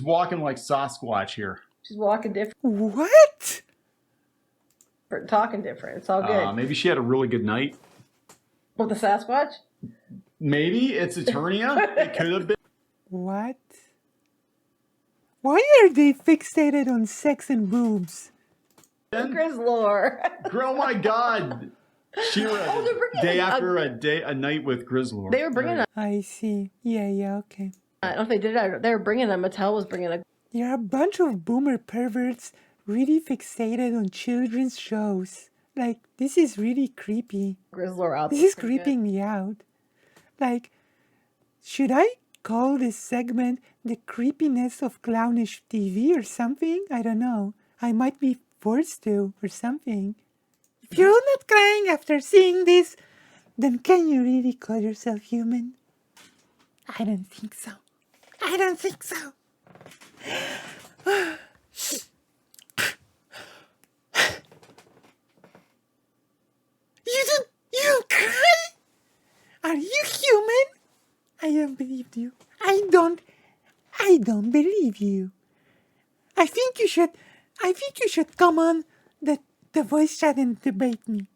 walking like Sasquatch here. She's walking different. What? Talking different. It's all good. Maybe she had a really good night. With the Sasquatch? Maybe it's Eternia. It could have been. What? Why are they fixated on sex and boobs? Grizzlor. Oh my God. She was a night with Grizzlor. They were bringing I see. Yeah, okay. I don't know if they did it. They were bringing a. Mattel was bringing a. There are a bunch of boomer perverts really fixated on children's shows. Like, this is really creepy. Grizzlor out. This is creeping me out. Like, should I call this segment the creepiness of Clownfish TV or something? I don't know. I might be forced to or something. If you're not crying after seeing this, then can you really call yourself human? I don't think so. I don't think so. You don't cry? Are you human? I don't believe you. I don't believe you. I think you should come on the voice chat and debate me.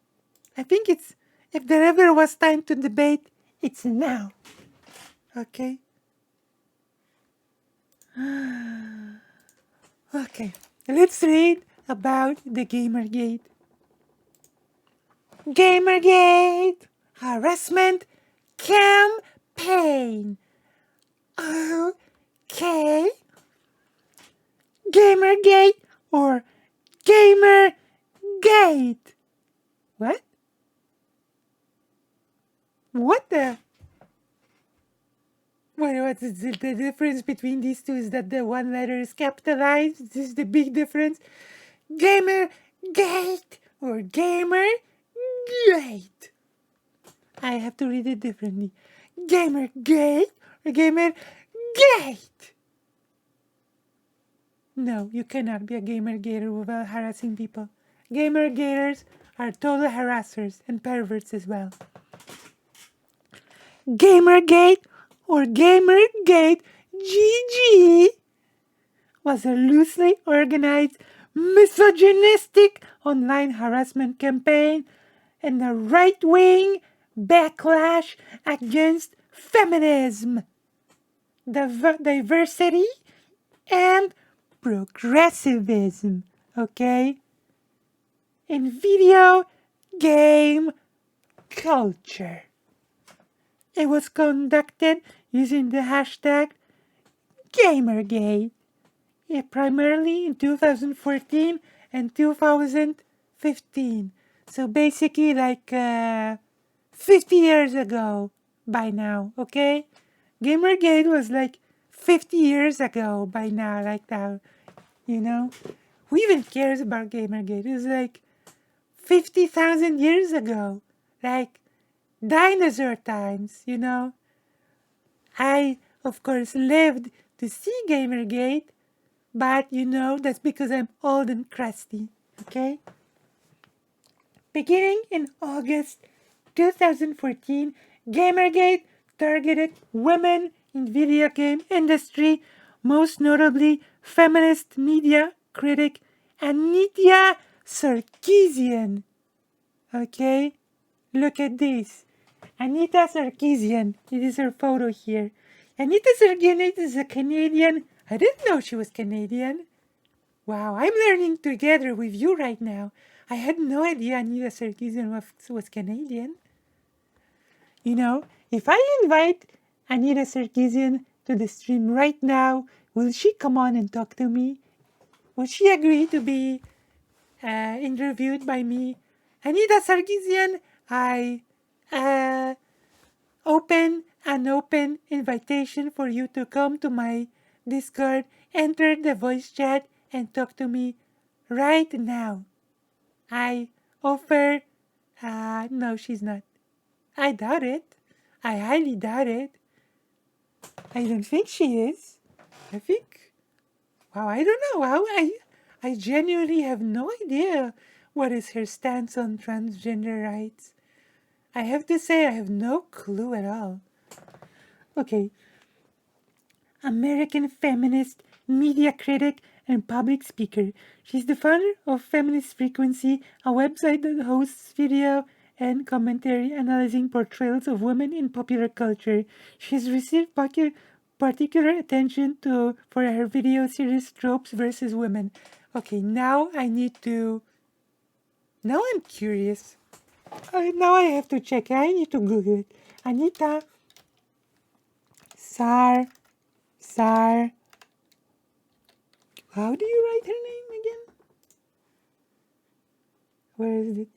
I think if there ever was time to debate, it's now. Okay? Okay, let's read about the Gamergate. Gamergate harassment campaign. Okay. Gamergate or Gamergate. What? What the? What is the difference between these two is that the one letter is capitalized. This is the big difference. Gamergate or Gamergate. I have to read it differently. Gamergate or Gamergate. No, you cannot be a Gamergater without harassing people. Gamergaters are total harassers and perverts as well. Gamergate or Gamergate GG was a loosely organized misogynistic online harassment campaign and a right-wing backlash against feminism, diversity, and progressivism, okay? In video game culture. It was conducted using the hashtag Gamergate, primarily in 2014 and 2015. So basically like 50 years ago by now, okay? Gamergate was like 50 years ago by now, like that, you know? Who even cares about Gamergate? It was like 50,000 years ago, like dinosaur times, you know? I, of course, lived to see Gamergate, but, you know, that's because I'm old and crusty, okay? Beginning in August 2014, Gamergate targeted women in video game industry, most notably feminist media critic Anita Sarkeesian. Okay? Look at this. Anita Sarkeesian. It is her photo here. Anita Sarkeesian is a Canadian. I didn't know she was Canadian. Wow, I'm learning together with you right now. I had no idea Anita Sarkeesian was Canadian. You know, if I invite Anita Sarkeesian to the stream right now, will she come on and talk to me? Will she agree to be interviewed by me? Anita Sarkeesian, I open an open invitation for you to come to my Discord, enter the voice chat, and talk to me right now. I offer... no, she's not. I doubt it. I highly doubt it. I don't think she is. I think... Wow, I don't know. Wow, I genuinely have no idea what is her stance on transgender rights. I have to say I have no clue at all. Okay. American feminist media critic, and public speaker. She's the founder of Feminist Frequency, a website that hosts video and commentary analyzing portrayals of women in popular culture. She's received particular attention for her video series Tropes versus Women. Okay, now I'm curious. Now I have to check. I need to Google it. Anita Sar. How do you write her name again? Where is it?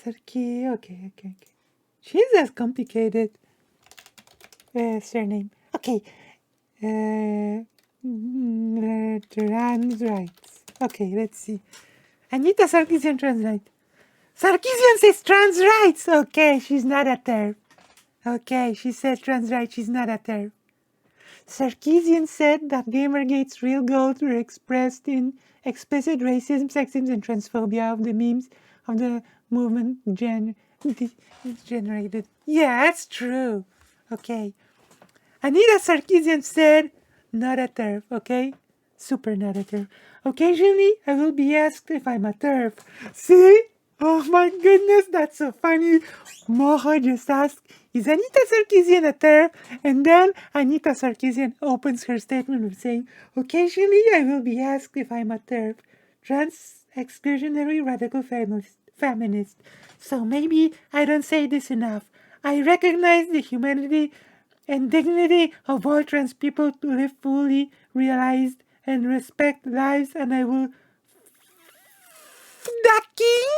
Sarki. Okay. She's as complicated surname. Okay. Trans rights. Okay, let's see. Anita Sarkeesian trans rights. Sarkeesian says trans rights. Okay, she's not a TERF. Okay, she said trans rights. She's not a TERF. Sarkeesian said that Gamergate's real goals were expressed in explicit racism, sexism, and transphobia of the memes of the movement generated. Yeah, that's true. Okay. Anita Sarkeesian said, not a TERF, okay? Super not a TERF. Occasionally, I will be asked if I'm a TERF. See? Oh my goodness, that's so funny. Moho just asked, is Anita Sarkeesian a TERF? And then Anita Sarkeesian opens her statement with saying, occasionally I will be asked if I'm a TERF. Trans exclusionary radical feminist. So maybe I don't say this enough. I recognize the humanity and dignity of all trans people to live fully realized and respect lives, and I will fucking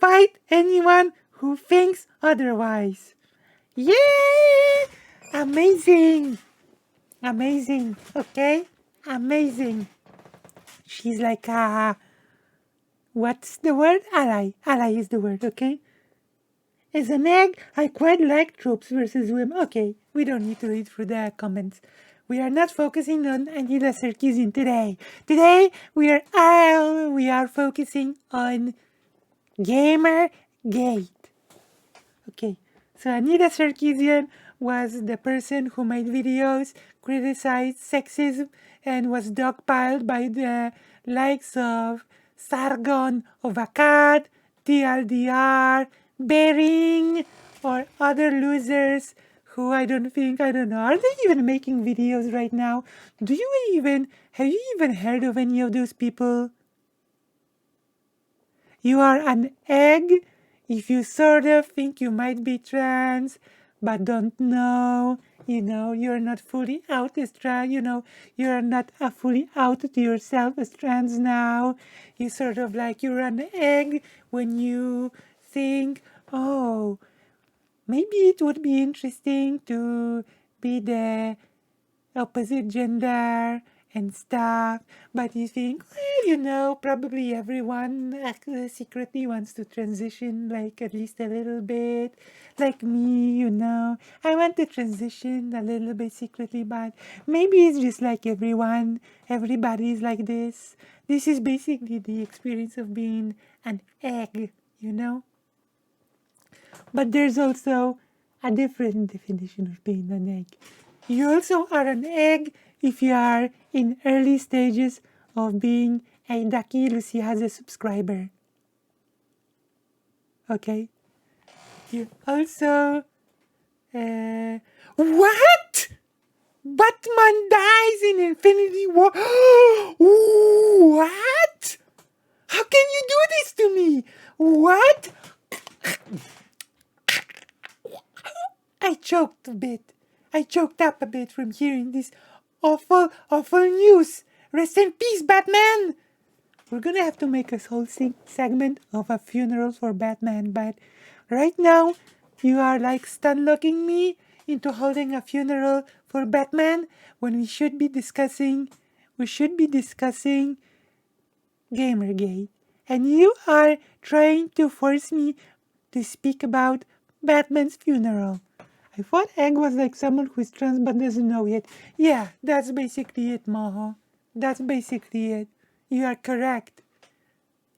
fight anyone who thinks otherwise. Yay! Amazing! Okay? Amazing. She's like what's the word? Ally. Ally is the word, okay? As an egg, I quite like Tropes versus Women. Okay, we don't need to read through the comments. We are not focusing on Anita Sarkeesian today. Today, we are focusing on Gamergate. Okay, so Anita Sarkeesian was the person who made videos, criticized sexism, and was dogpiled by the likes of Sargon of Akkad, TLDR, Bering, or other losers who I don't know. Are they even making videos right now? Have you even heard of any of those people? You are an egg if you sort of think you might be trans, but don't know. You're not fully out as trans. You're not fully out to yourself as trans now. You sort of like you're an egg when you think, oh, maybe it would be interesting to be the opposite gender and stuff, but you think, well, probably everyone secretly wants to transition, like at least a little bit, like me, I want to transition a little bit secretly, but maybe it's just like everybody's like this. This is basically the experience of being an egg, But there's also a different definition of being an egg. You also are an egg if you are in early stages of being a Ducky Lucy has a subscriber. Okay? You also... what? Batman dies in Infinity War. What? How can you do this to me? What? I choked up a bit from hearing this awful news. Rest in peace, Batman! We're gonna have to make a whole segment of a funeral for Batman, but right now, you are like stun-locking me into holding a funeral for Batman when we should be discussing Gamergate. And you are trying to force me to speak about Batman's funeral. I thought Egg was like someone who's trans but doesn't know yet. Yeah, that's basically it, Moho. That's basically it. You are correct.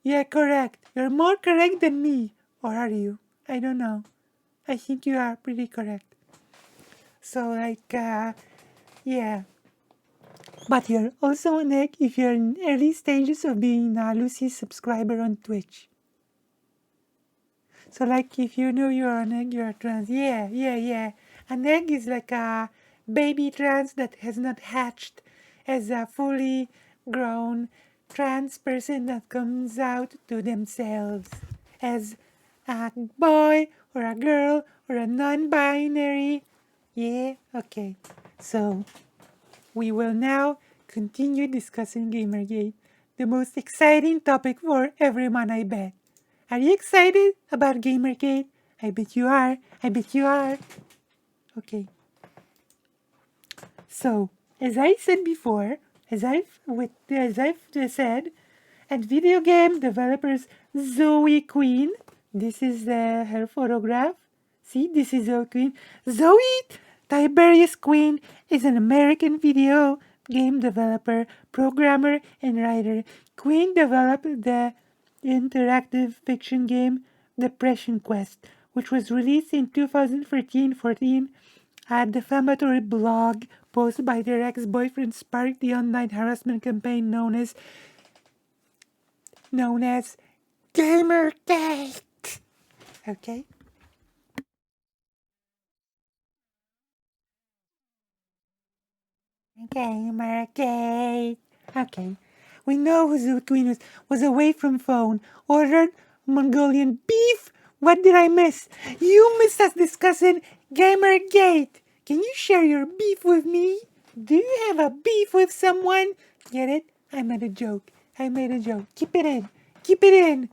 You're correct. You're more correct than me. Or are you? I don't know. I think you are pretty correct. So, Yeah. But you're also an egg if you're in early stages of being Lucy's subscriber on Twitch. So like if you know you're an egg, you're trans. Yeah. An egg is like a baby trans that has not hatched as a fully grown trans person that comes out to themselves as a boy or a girl or a non-binary. Yeah, okay. So we will now continue discussing Gamergate, the most exciting topic for everyone, I bet. Are you excited about Gamergate? I bet you are. I bet you are. Okay. So, as I said before, as I've said, at video game developers Zoe Queen, this is her photograph. See, this is Zoe Queen. Zoe Tiberius Queen is an American video game developer, programmer, and writer. Queen developed the interactive fiction game Depression Quest, which was released in 2013-14. A defamatory blog posted by their ex-boyfriend sparked the online harassment campaign known as Gamergate. Okay? Gamergate. Okay. We know who the queen was away from phone. Ordered Mongolian beef. What did I miss? You missed us discussing Gamergate. Can you share your beef with me? Do you have a beef with someone? Get it? I made a joke. Keep it in. Keep it in.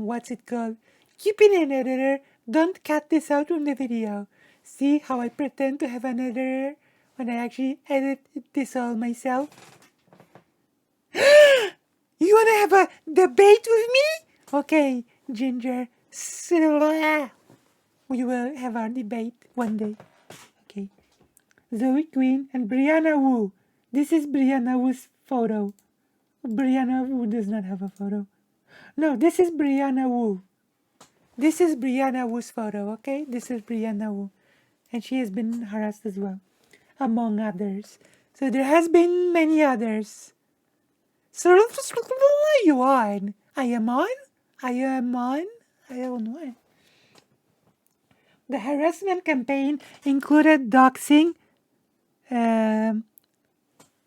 What's it called? Keep it in, editor. Don't cut this out from the video. See how I pretend to have an editor when I actually edit this all myself? You wanna have a debate with me? Okay, Ginger. We will have our debate one day. Okay. Zoe Queen and Brianna Wu. This is Brianna Wu's photo. Brianna Wu does not have a photo. No, this is Brianna Wu. This is Brianna Wu's photo, okay? This is Brianna Wu. And she has been harassed as well, among others. So there has been many others. So what are you on? I am on? The harassment campaign included doxing,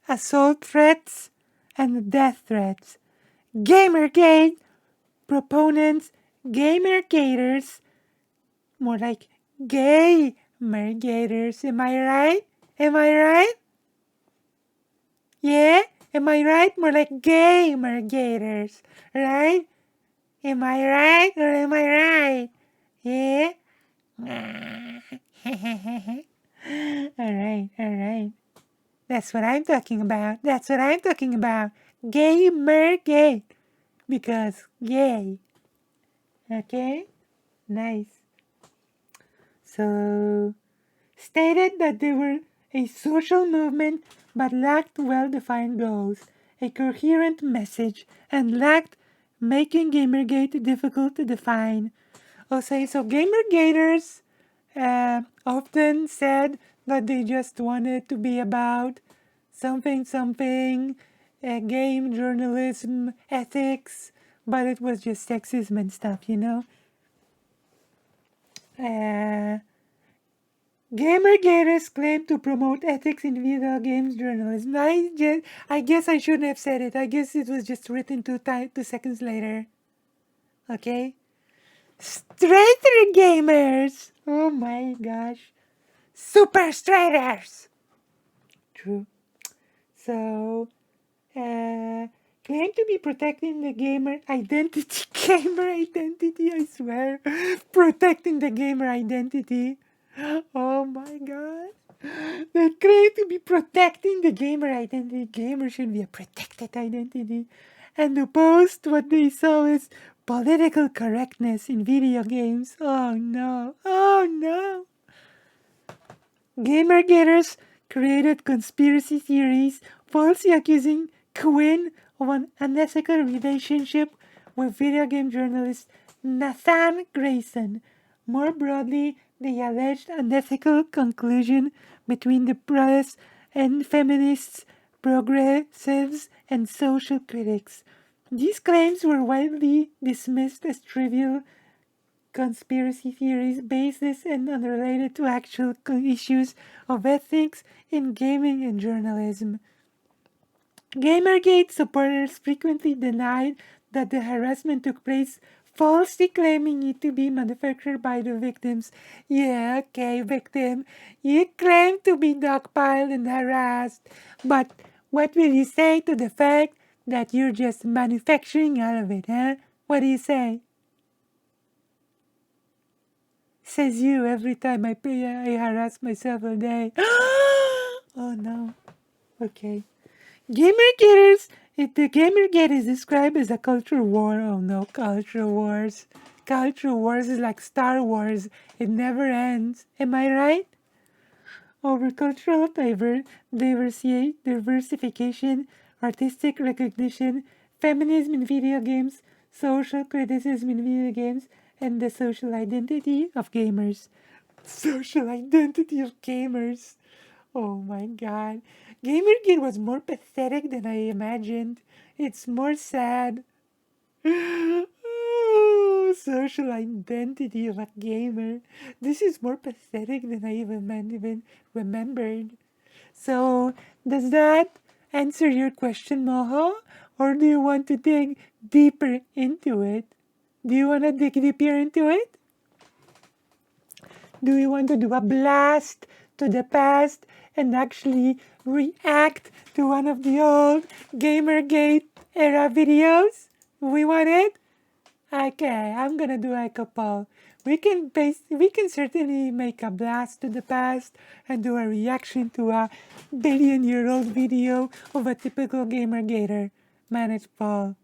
assault threats, and death threats. Gamergate proponents, Gamergaters, more like Gamergaters. Am I right? Yeah? Am I right? More like Gamergaters, right? Am I right or am I right? Yeah? Alright. That's what I'm talking about. Gamergate. Because gay. Okay? Nice. So, stated that they were a social movement but lacked well-defined goals, a coherent message, and lacked making Gamergate difficult to define. Okay, so Gamergaters often said that they just wanted to be about something, game journalism, ethics, but it was just sexism and stuff, you know? Gamergaters claim to promote ethics in video games journalism. I guess I shouldn't have said it. I guess it was just written 2 seconds later. Okay? Straighter gamers! Oh my gosh. Super straighters! True. So, claim to be protecting the gamer identity. I swear. Protecting the gamer identity. Oh my god. They claim to be protecting the gamer identity. Gamer should be a protected identity. And opposed what they saw as political correctness in video games. Oh no. Gamergaters created conspiracy theories falsely accusing Quinn of an unethical relationship with video game journalist Nathan Grayson. More broadly, they alleged unethical conclusion between the press and feminists, progressives, and social critics. These claims were widely dismissed as trivial conspiracy theories, baseless and unrelated to actual issues of ethics in gaming and journalism. Gamergate supporters frequently denied that the harassment took place, falsely claiming it to be manufactured by the victims. Yeah, okay, victim. You claim to be dogpiled and harassed, but what will you say to the fact that you're just manufacturing all of it, huh? What do you say? Says you every time I harass myself all day. Oh no. Okay. Gamergaters, if the Gamergate is described as a culture war, oh no, culture wars. Culture wars is like Star Wars. It never ends. Am I right? Over cultural diversification, artistic recognition, feminism in video games, social criticism in video games, and the social identity of gamers. Social identity of gamers. Oh my god. Gamergate was more pathetic than I imagined. It's more sad. Social identity of a gamer. This is more pathetic than I even remembered. So, does that answer your question, Moho? Or do you want to dig deeper into it? Do you want to dig deeper into it? Do you want to do a blast to the past and actually react to one of the old Gamergate era videos? We want it? Okay, I'm gonna do a couple. We can certainly make a blast to the past and do a reaction to a billion-year-old video of a typical Gamergater. Manage Paul.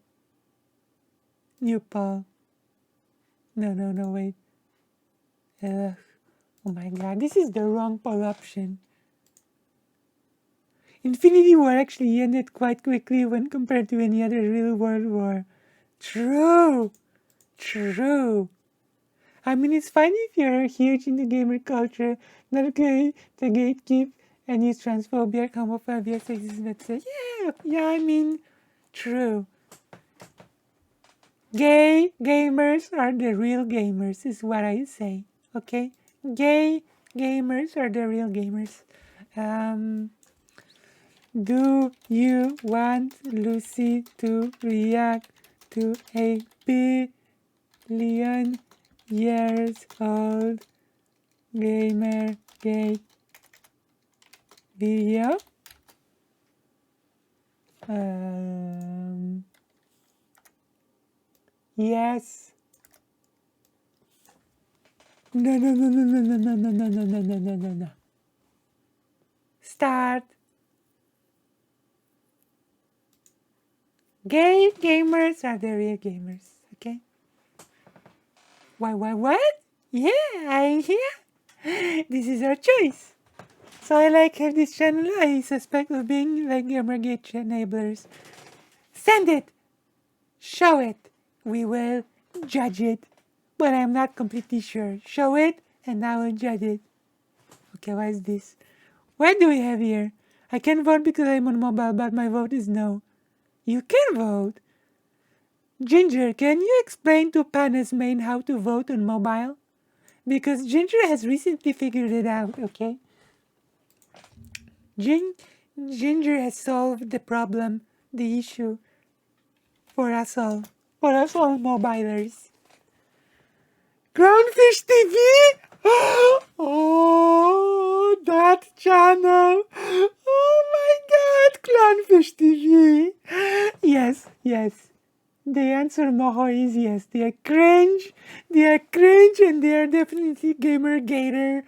New Paul. No, wait. Oh my god, this is the wrong Paul option. Infinity War actually ended quite quickly when compared to any other real world war. True. I mean, it's fine if you're huge into gamer culture, not okay to gatekeep and use transphobia, homophobia, sexism, etc. Yeah, I mean, true. Gay gamers are the real gamers, is what I say, okay? Gay gamers are the real gamers. Do you want Lucy to react to a billion years old Gamergate video? Yes. No. Start. Gay gamers are the real gamers, okay? What? Yeah, I'm here. This is our choice. So I like this channel. I suspect of being like Gamergate enablers. Send it. Show it. We will judge it. But I'm not completely sure. Show it and I will judge it. Okay, what is this? What do we have here? I can vote because I'm on mobile, but my vote is no. You can vote. Ginger, can you explain to Panis Main how to vote on mobile? Because Ginger has recently figured it out, okay? Ginger has solved the problem, the issue, for us all mobilers. Clownfish TV? Oh, that channel. Oh my god, Clownfish TV. Yes. The answer, Moho, is yes. They are cringe, and they are definitely Gamergater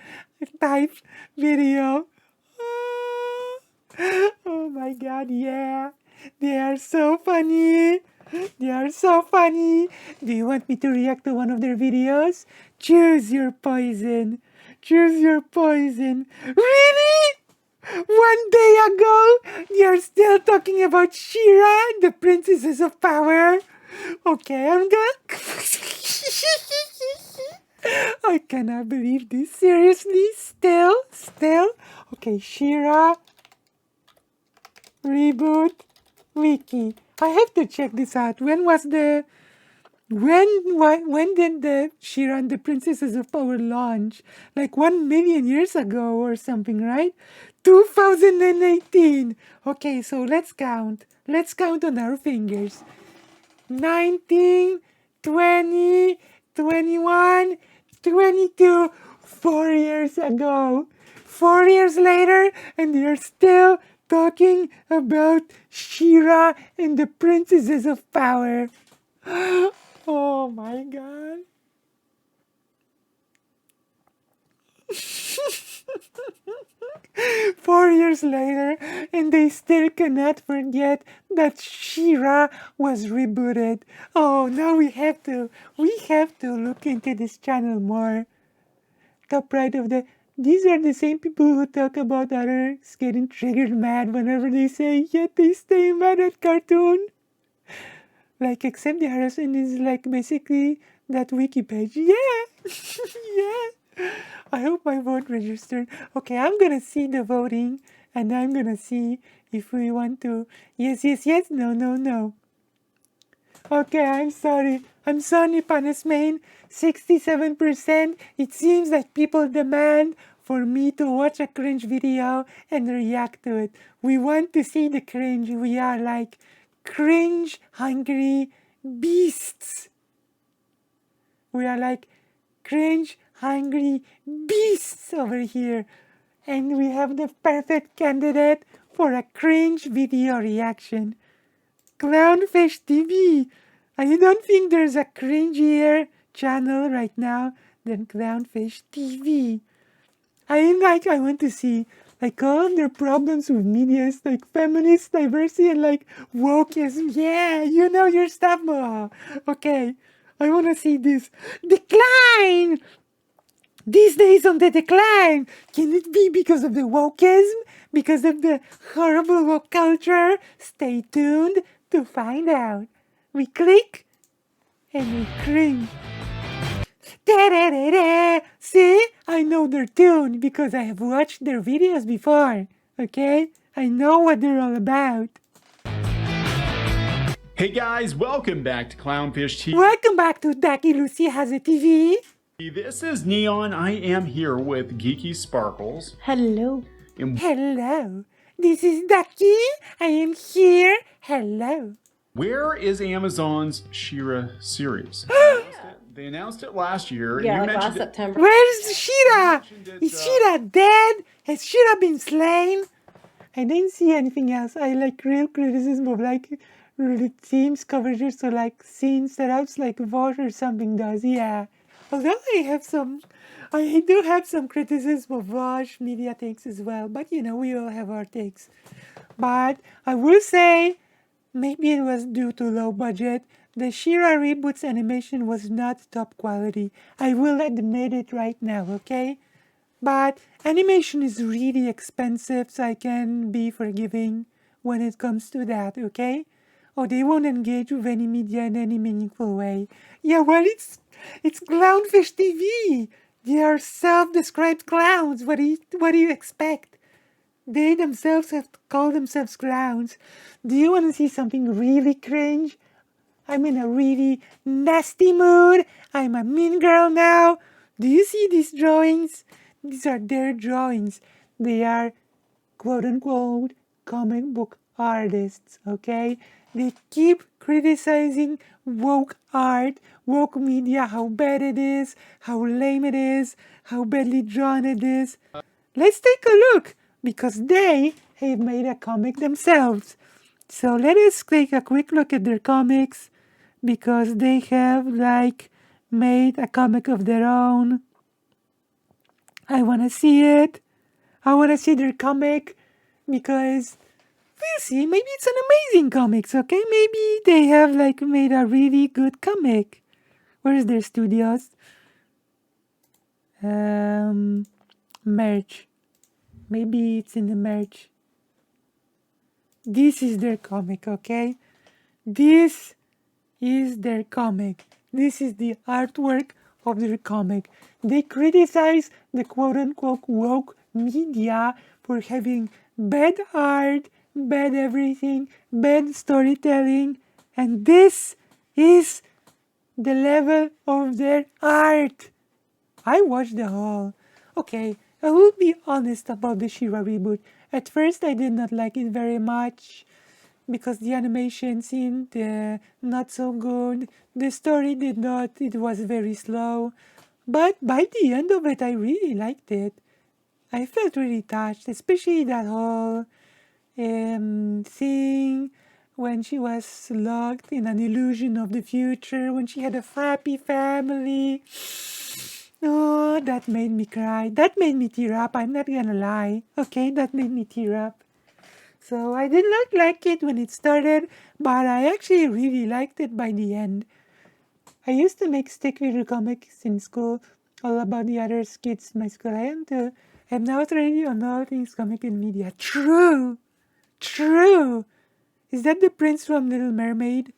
type video. Oh my god, yeah. They are so funny. Do you want me to react to one of their videos? Choose your poison. Really? 1 day ago, you're still talking about Shira, the princesses of power? Okay, I'm gonna... I cannot believe this. Seriously? Still? Okay, She-Ra reboot wiki. I have to check this out. When did the She-Ra and the Princesses of Power launch? Like 1 million years ago or something, right? 2018. Okay, so let's count. Let's count on our fingers. 19, 20, 21, 22. 4 years ago. 4 years later, and they're still talking about She-Ra and the Princesses of Power. Oh my god. Four years later, and they still cannot forget that She-Ra was rebooted. Oh, now we have to look into this channel more. Top right of these are the same people who talk about others getting triggered mad whenever they say, yet they stay mad at cartoon. Like, except the harassment is like basically that wiki page. Yeah, yeah. I hope my vote registered. Okay, I'm gonna see the voting, and I'm gonna see if we want to. Yes, yes, yes. No, no, no. Okay, I'm sorry. I'm sorry, Panismain. 67%. It seems like people demand for me to watch a cringe video and react to it. We want to see the cringe. We are like cringe hungry beasts. We are like cringe hungry beasts over here. And we have the perfect candidate for a cringe video reaction. Clownfish TV. I don't think there's a cringier channel right now than Clownfish TV. I want to see like all of their problems with media, like feminist diversity and like wokeism. Yeah, you know your stuff, Moha. Okay, I want to see this. Decline! These days on the decline. Can it be because of the wokeism? Because of the horrible woke culture? Stay tuned to find out. We click and we cringe. Da-da-da-da. See? I know their tune because I have watched their videos before. Okay? I know what they're all about. Hey guys, welcome back to Clownfish TV. Welcome back to Ducky Lucy Has a TV. This is Neon. I am here with Geeky Sparkles. Hello. Hello. This is Ducky. I am here. Hello. Where is Amazon's She-Ra series? They announced it last year. Yeah, and like you last mentioned Where's September. She-Ra? Is She-Ra dead? Has She-Ra been slain? I didn't see anything else. I like real criticism of like the team's coverages or like scene setups like Vosh or something does. Yeah. Although I do have some criticism of Vosh media takes as well. But you know, we all have our takes. But I will say, maybe it was due to low budget. The She-Ra reboot's animation was not top quality. I will admit it right now, okay? But animation is really expensive, so I can be forgiving when it comes to that, okay? Oh, they won't engage with any media in any meaningful way. Yeah, well, it's Clownfish TV. They are self-described clowns. What do you expect? They themselves have called themselves clowns. Do you want to see something really cringe? I'm in a really nasty mood. I'm a mean girl now. Do you see these drawings? These are their drawings. They are quote-unquote comic book artists, okay? They keep criticizing woke art, woke media, how bad it is, how lame it is, how badly drawn it is. Let's take a look, because they have made a comic themselves. So let us take a quick look at their comics, because they have like made a comic of their own. I want to see it. I want to see their comic, because we'll see. Maybe it's an amazing comics, okay? Maybe they have like made a really good comic. Where's their studios? Merch. Maybe it's in the merch. This is their comic, okay? This is their comic. This is the artwork of their comic. They criticize the quote-unquote woke media for having bad art, bad everything, bad storytelling, and this is the level of their art. I watched the whole. Okay, I will be honest about the She-Ra reboot. At first, I did not like it very much because the animation seemed not so good. The story did not, it was very slow. But by the end of it, I really liked it. I felt really touched, especially that whole thing when she was locked in an illusion of the future, when she had a happy family. Oh, that made me cry. That made me tear up. I'm not gonna lie. Okay, that made me tear up. So I did not like it when it started, but I actually really liked it by the end. I used to make stick figure comics in school, all about the other kids in my school. I'm now training on all things comic and media. True! True! Is that the prince from Little Mermaid?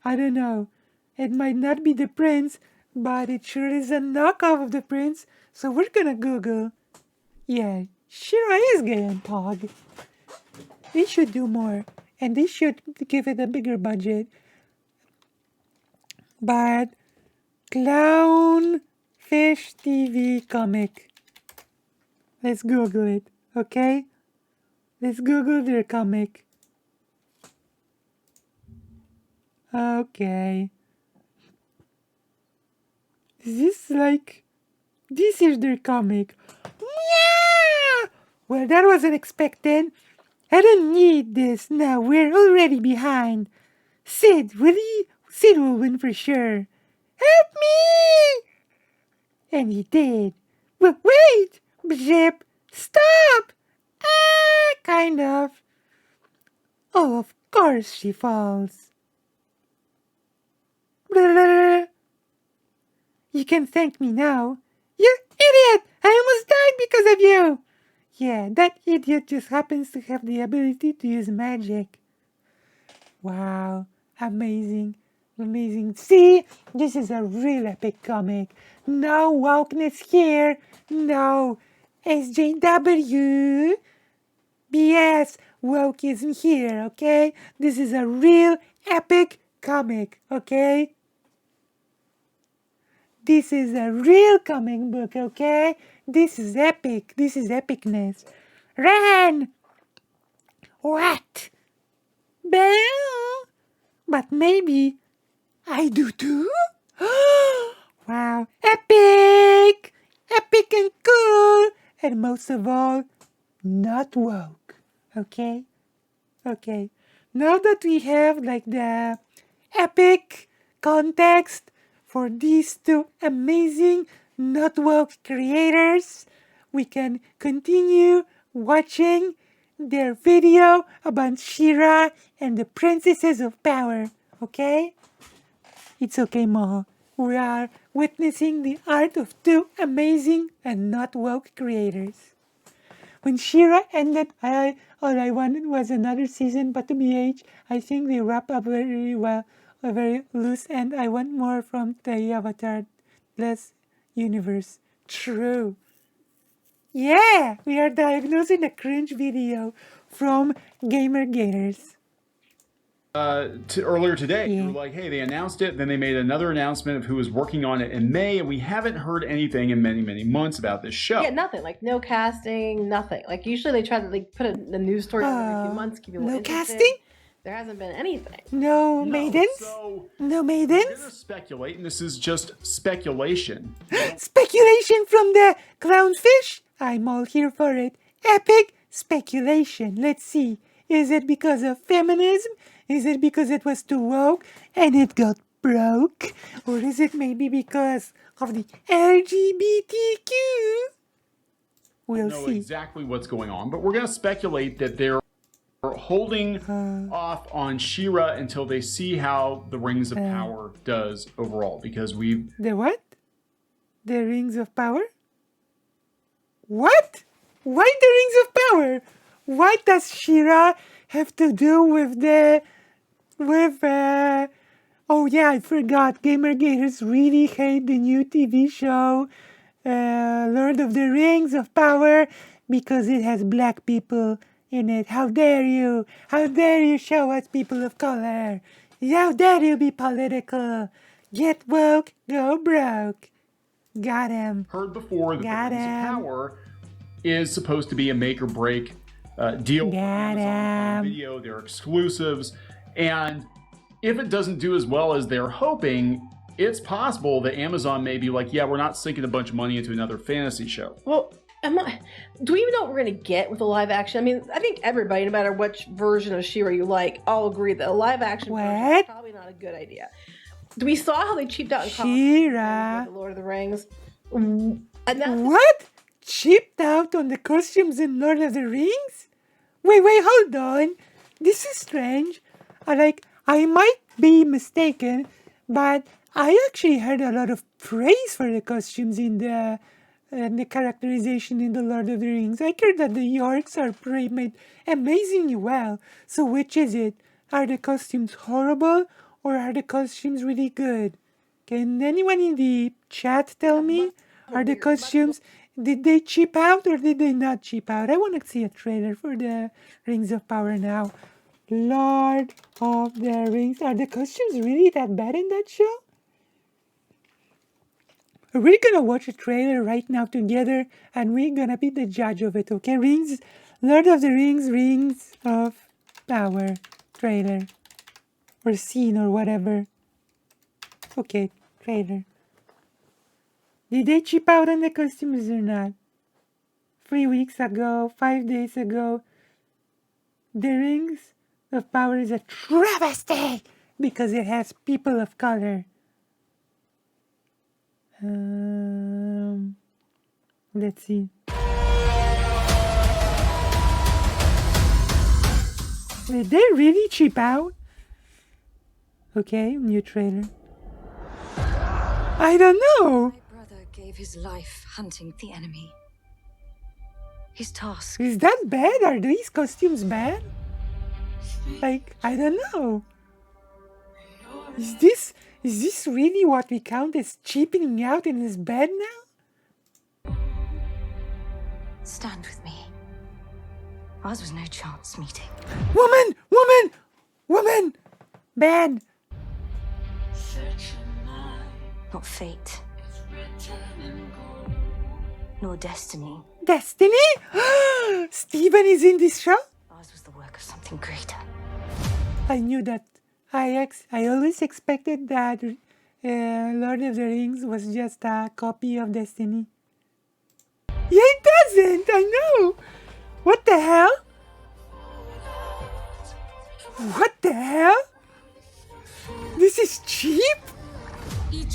I don't know. It might not be the prince, but it sure is a knockoff of the prince, so we're gonna Google. Yeah, She-Ra is gay and Pog. They should do more, and they should give it a bigger budget. But Clownfish TV comic. Let's Google it, okay? Let's Google their comic. Okay. This is their comic. Meow! Well, that wasn't expected. I don't need this. Now we're already behind. Sid will win for sure. Help me! And he did. But wait! Zip! Stop! Kind of. Oh, of course she falls. Blah. You can thank me now. You idiot! I almost died because of you! Yeah, that idiot just happens to have the ability to use magic. Wow, amazing, amazing. See, this is a real epic comic. No wokeness here. No SJW. BS, wokeism here, okay? This is a real epic comic, okay? This is a real comic book, okay? This is epic. This is epicness. Run! What? Bell? But maybe I do too? Wow. Epic! Epic and cool! And most of all, not woke. Okay? Okay. Now that we have like the epic context for these two amazing not woke creators, we can continue watching their video about She-Ra and the Princesses of Power. Okay? It's okay, Moho. We are witnessing the art of two amazing and not woke creators. When She-Ra ended, all I wanted was another season, but to BH, I think they wrap up very well, a very loose end. I want more from the Avatar-less universe. True. Yeah, we are diagnosing a cringe video from Gamergaters. Earlier today, Yeah. you were like, hey, they announced it, then they made another announcement of who was working on it in May, and we haven't heard anything in many, many months about this show. Yeah, nothing. Like, no casting, nothing. Like, usually they try to like put the news story out every few months, keep people no interested. casting? There hasn't been anything. No maidens? So No we're maidens? gonna speculate, and this is just speculation. Speculation from the clownfish? I'm all here for it. Epic speculation. Let's see. Is it because of feminism? Is it because it was too woke and it got broke? Or is it maybe because of the LGBTQ? We'll Know see. exactly what's going on, but we're gonna speculate that they're holding off on She-Ra until they see how the Rings of Power does overall, because we've The what? The Rings of Power? What? Why the Rings of Power? What does She-Ra have to do with oh yeah, I forgot. Gamergaters really hate the new TV show, Lord of the Rings of Power, because it has black people in it. How dare you? How dare you show us people of color? How dare you be political? Get woke, go broke. Got him. Heard before that Got the Rings of him. Power is supposed to be a make or break deal for Got Amazon Prime him. Video, their exclusives, and if it doesn't do as well as they're hoping, it's possible that Amazon may be like, yeah, we're not sinking a bunch of money into another fantasy show. Well, do we even know what we're going to get with a live action? I mean, I think everybody, no matter which version of She-Ra you like, all agree that a live action version is What? probably not a good idea. We saw how they cheaped out in She-Ra. the Lord of the Rings. And that's What? Cheaped out on the costumes in Lord of the Rings? Wait, hold on. This is strange. I might be mistaken, but I actually heard a lot of praise for the costumes in the characterization in the Lord of the Rings. I heard that the orcs are made amazingly well. So which is it? Are the costumes horrible or are the costumes really good? Can anyone in the chat tell me? Are the costumes, did they cheap out or did they not cheap out? I want to see a trailer for the Rings of Power now. Lord of the Rings. Are the costumes really that bad in that show? We're gonna watch a trailer right now together and we're gonna be the judge of it, okay? Lord of the Rings, Rings of Power trailer. Or scene or whatever. Okay, trailer. Did they cheap out on the costumes or not? 3 weeks ago, 5 days ago. The Rings of Power is a travesty because it has people of color. Let's see. Did they really cheap out? Okay, new trailer. I don't know. My brother gave his life hunting the enemy. His task. Is that bad? Are these costumes bad? I don't know. Is this really what we count as cheapening out and is bad now? Stand with me. Ours was no chance meeting. Woman! Bad. Not fate. Nor destiny. Destiny? Steven is in this show? Ours was the work of something greater. I knew that. I always expected that Lord of the Rings was just a copy of Destiny. Yeah, it doesn't! I know! What the hell? What the hell? This is cheap?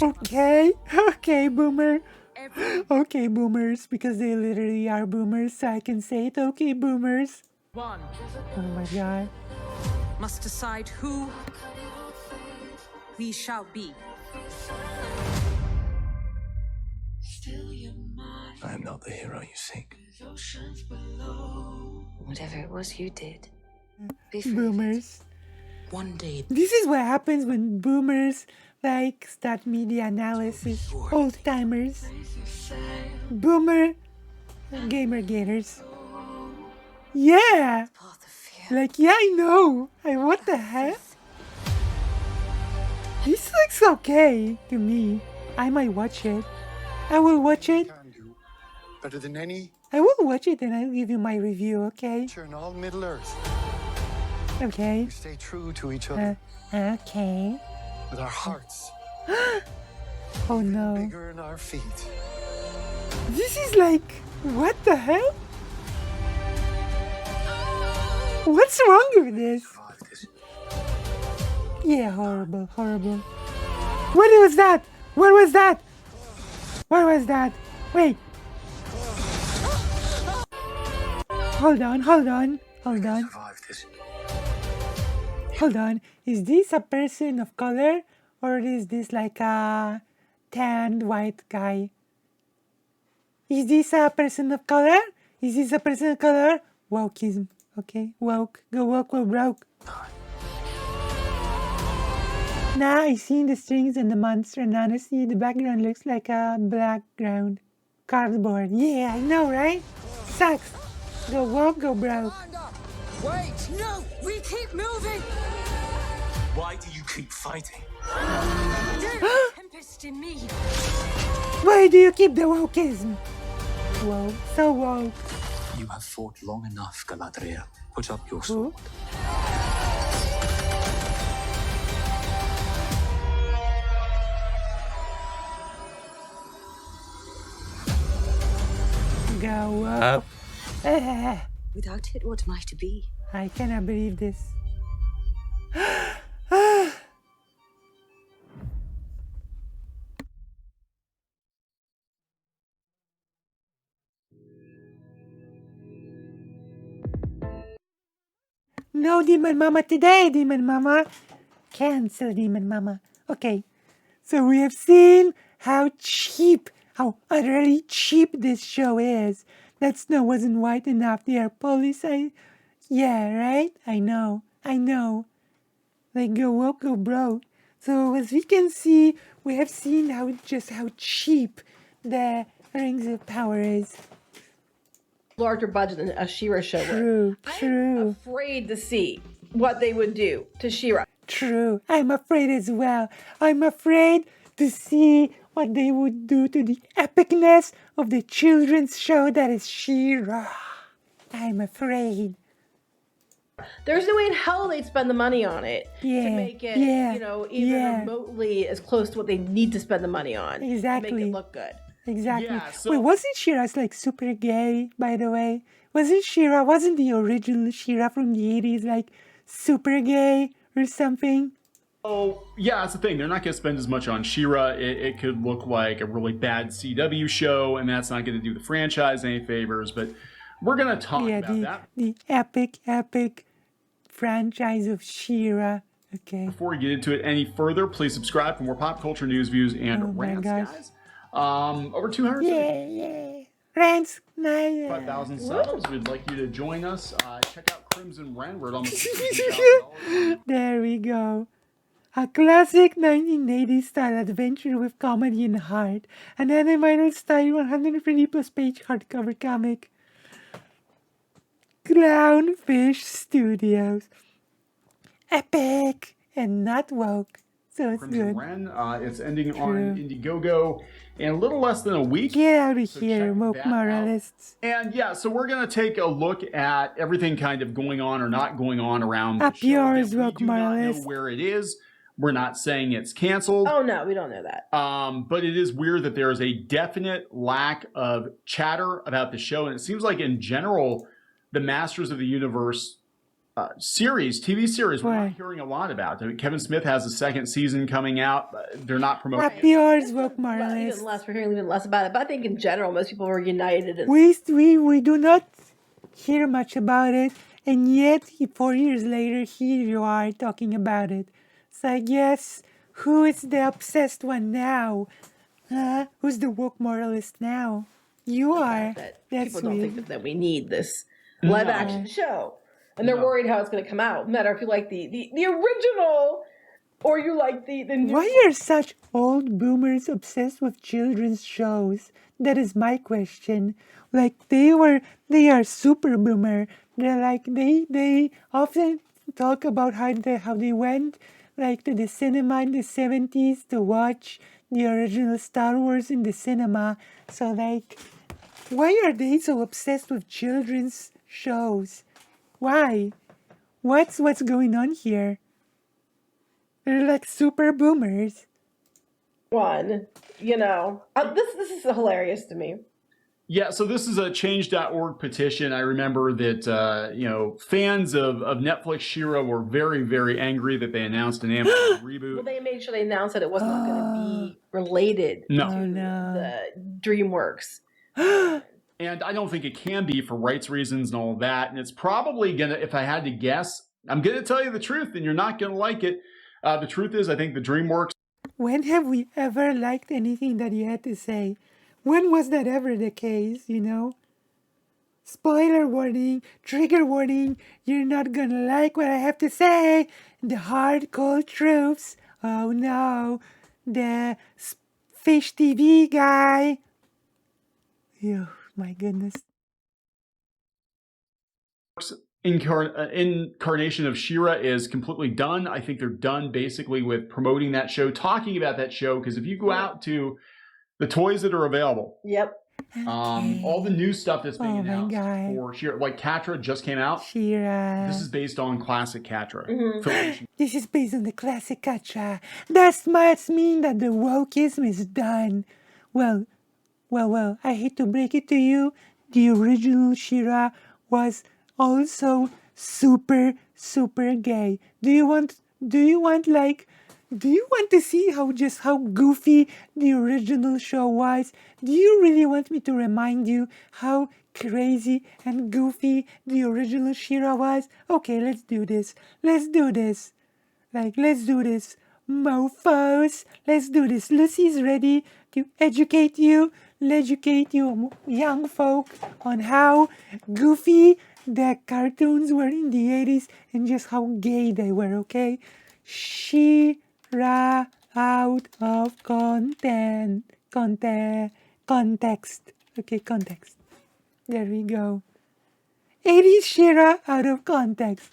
Okay, boomer. Okay, boomers, because they literally are boomers, so I can say it. Okay, boomers. One Oh my god. must decide who we shall be. I am not the hero you seek. Whatever it was you did. Be free. Boomers. One day, This is what happens when boomers start media analysis. Old timers. Boomer Gamergaters. Yeah! Path of fear. Yeah, I know. What the hell? This looks okay to me. I might watch it. I will watch it. Can do better than any I will watch it and I'll give you my review, okay? creature in all Middle Earth. Okay. We stay true to each other Okay. with our hearts Oh no. bigger than our feet. This is what the hell? What's wrong with this? Survive this. Yeah, horrible. What was that? What was that? What was that? Wait. Hold on. Survive this. Hold on. Is this a person of color? Or is this a tanned white guy? Is this a person of color? Wokeism. Okay, woke. Go woke, go broke. Now I see the strings and the monster, and honestly, the background looks like a background. Cardboard. Yeah, I know, right? Sucks. Go woke, go broke. Wait! No! We keep moving! Why do you keep fighting? There's a tempest in me! Why do you keep the wokeism? Whoa, so woke. You have fought long enough, Galadriel. Put up your Who? sword. Go up. Ah, Without it, what am I to be? I cannot believe this. No Demon Mama today, Demon Mama. Cancel Demon Mama. Okay, so we have seen how cheap, how utterly cheap this show is. That snow wasn't white enough. They are police. Yeah, right? I know. Like go woke, go broke. So as we can see, we have seen how cheap the Rings of Power is. Larger budget than a She-Ra show would. True, I'm true. afraid to see what they would do to She-Ra. True. I'm afraid as well. I'm afraid to see what they would do to the epicness of the children's show that is She-Ra. I'm afraid. There's no way in hell they'd spend the money on it Yeah, to make it, yeah, you know, even yeah. remotely as close to what they need to spend the money on to Exactly. make it look good. Exactly. Yeah, so- Wait, wasn't She-Ra's like super gay, by the way? Wasn't the original She-Ra from the 80s like super gay or something? Oh, yeah, that's the thing. They're not going to spend as much on She-Ra. It could look like a really bad CW show, and that's not going to do the franchise any favors. But we're going to talk Yeah, about that. the epic franchise of She-Ra. Okay. Before we get into it any further, please subscribe for more pop culture news, views, and Oh my rants, gosh. guys. Over 200. Yeah. Rants, nice. 5,000 subs. We'd like you to join us. Check out Crimson Wren. We're at almost $50,000. There we go. A classic 1980s style adventure with comedy and heart. An animated style 150 plus page hardcover comic. Clownfish Studios. Epic and not woke. So it's Crimson good. Wren. It's ending on Indiegogo in a little less than a week. Get out of So here, check woke that out. moralists. And yeah, so we're going to take a look at everything kind of going on or not going on around the Up show. yours, Again, we woke do not know moralist. where it is. We're not saying it's canceled. Oh no, we don't know that. But it is weird that there is a definite lack of chatter about the show. And it seems like in general, the Masters of the Universe TV series, we're Right. not hearing a lot about. I mean, Kevin Smith has a second season coming out. They're not promoting Up it. yours, woke Even moralists. less, we're hearing even less about it. But I think in general, most people are united. And We do not hear much about it, and yet 4 years later, here you are talking about it. So I guess, who is the obsessed one now? Huh? Who's the woke moralist now? You are. that That's people don't weird. think that we need this live action show. And they're No. worried how it's going to come out. No matter if you like the original or you like the new. Why are such old boomers obsessed with children's shows? That is my question. Like they are super boomer. They're like they often talk about how they went like to the cinema in the 70s to watch the original Star Wars in the cinema. So like, why are they so obsessed with children's shows? Why? What's going on here? They're like super boomers. One, you know, this is hilarious to me. Yeah, so this is a change.org petition. I remember that, fans of Netflix She-Ra were very, very angry that they announced an Amazon reboot. Well, they made sure they announced that it was not going to be related No. to Oh, no. the DreamWorks. And I don't think it can be for rights reasons and all of that. And it's probably going to, if I had to guess, I'm going to tell you the truth and you're not going to like it. The truth is, I think the DreamWorks When have we ever liked anything that you had to say? When was that ever the case, you know? Spoiler warning, trigger warning, you're not gonna like what I have to say. The hard, cold truths. Oh no, the fish TV guy. Oh my goodness. incarnation of She-Ra is completely done. I think they're done basically with promoting that show, talking about that show, because if you go out to the toys that are available, Yep. all the new stuff that's being Oh my announced God. for She-Ra, like Catra just came out. She-Ra. This is based on classic Catra. This is based on the classic Catra. That must mean that the wokeism is done. Well, I hate to break it to you, the original She-Ra was also super gay. Do you want to see how goofy the original show was? Do you really want me to remind you how crazy and goofy the original She-Ra was? Okay, let's do this. Let's do this, mofos. Let's do this. Lucy's ready to educate you young folk on how goofy the cartoons were in the 80s and just how gay they were, okay? She-Ra out of context. Okay, context. There we go. 80s She-Ra out of context.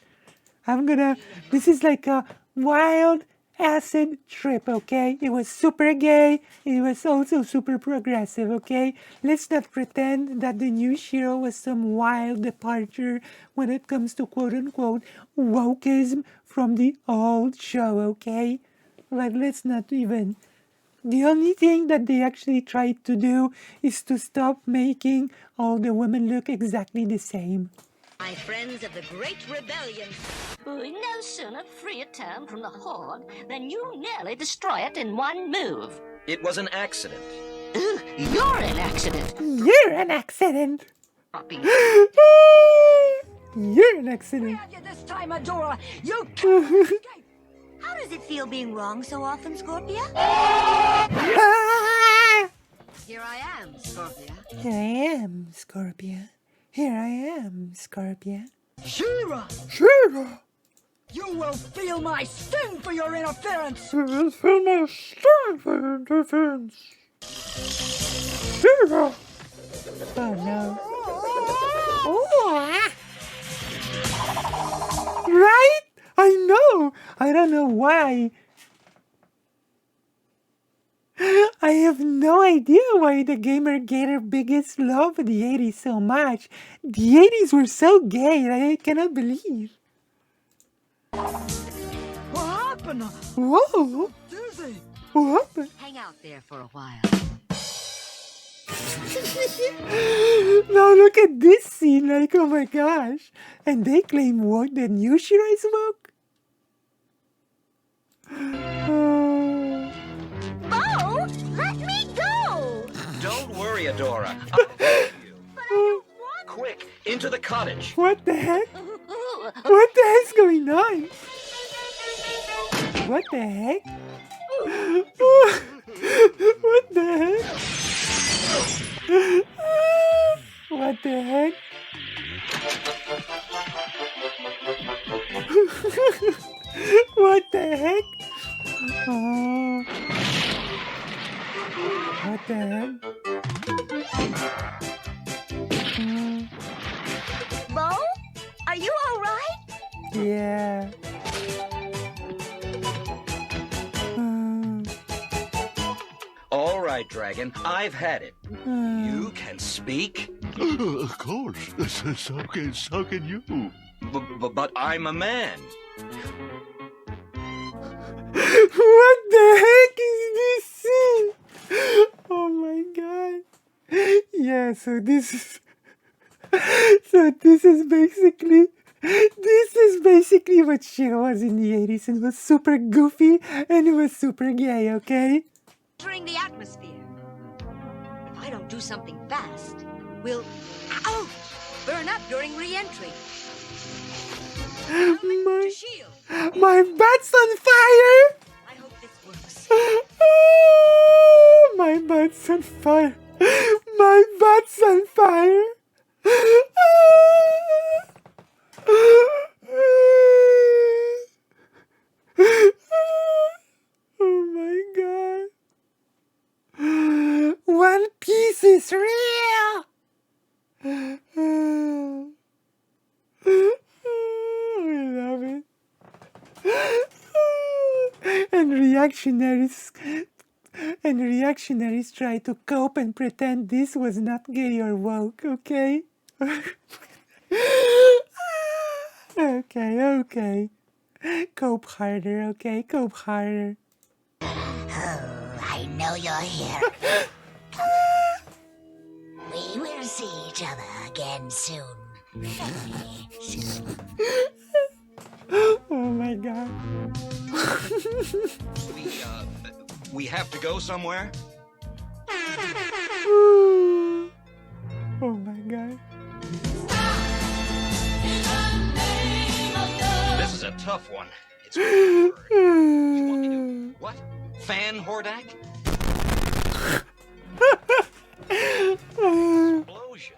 This is like a wild acid trip, okay? It was super gay. It was also super progressive, okay? Let's not pretend that the new She-Ra was some wild departure when it comes to quote-unquote wokeism from the old show, okay? Like, let's not even. The only thing that they actually tried to do is to stop making all the women look exactly the same. My friends of the Great Rebellion. We no sooner free a town from the Horde than you nearly destroy it in one move. It was an accident. Ooh, you're an accident. You're an accident. You're an accident. This time, Adora, you can't escape. How does it feel being wrong so often, Scorpia? Here I am, Scorpia. Here I am, Scorpia. Here I am, Scorpia. She-Ra! She-Ra! You will feel my sting for your interference! You will feel my sting for your interference. She-Ra! Oh no. Oh. Right? I know! I don't know why. I have no idea why the Gamergate biggest love the 80s so much. The 80s were so gay, I cannot believe. What happened? Whoa! Dizzy! What happened? Hang out there for a while. Now look at this scene, like, oh my gosh. And they claim what, the new She-Ra is woke? Bo, let me go! Don't worry, Adora. I'll help you. Quick, into the cottage. What the heck? What the heck's going on? What the heck? What the heck? What the heck? What the heck? Oh. What the heck? Bo, are you all right? Yeah. All right, Dragon, I've had it. You can speak? Of course. So can you. But I'm a man. What the heck is this scene? Oh my god. Yeah, so this is basically what She-Ra was in the 80s. It was super goofy and it was super gay, okay? Entering the atmosphere. If I don't do something fast, we'll burn up during re-entry. My butt's on fire! I hope this works. My butt's on fire. My butt's on fire. Oh my god. One Piece is real. reactionaries try to cope and pretend this was not gay or woke, okay? Okay. Cope harder, okay? Cope harder. Oh, I know you're here. We will see each other again soon. Oh my god. We have to go somewhere? Oh my god. This is a tough one. It's really hard. You want me to... What? Fan Hordak? Explosion.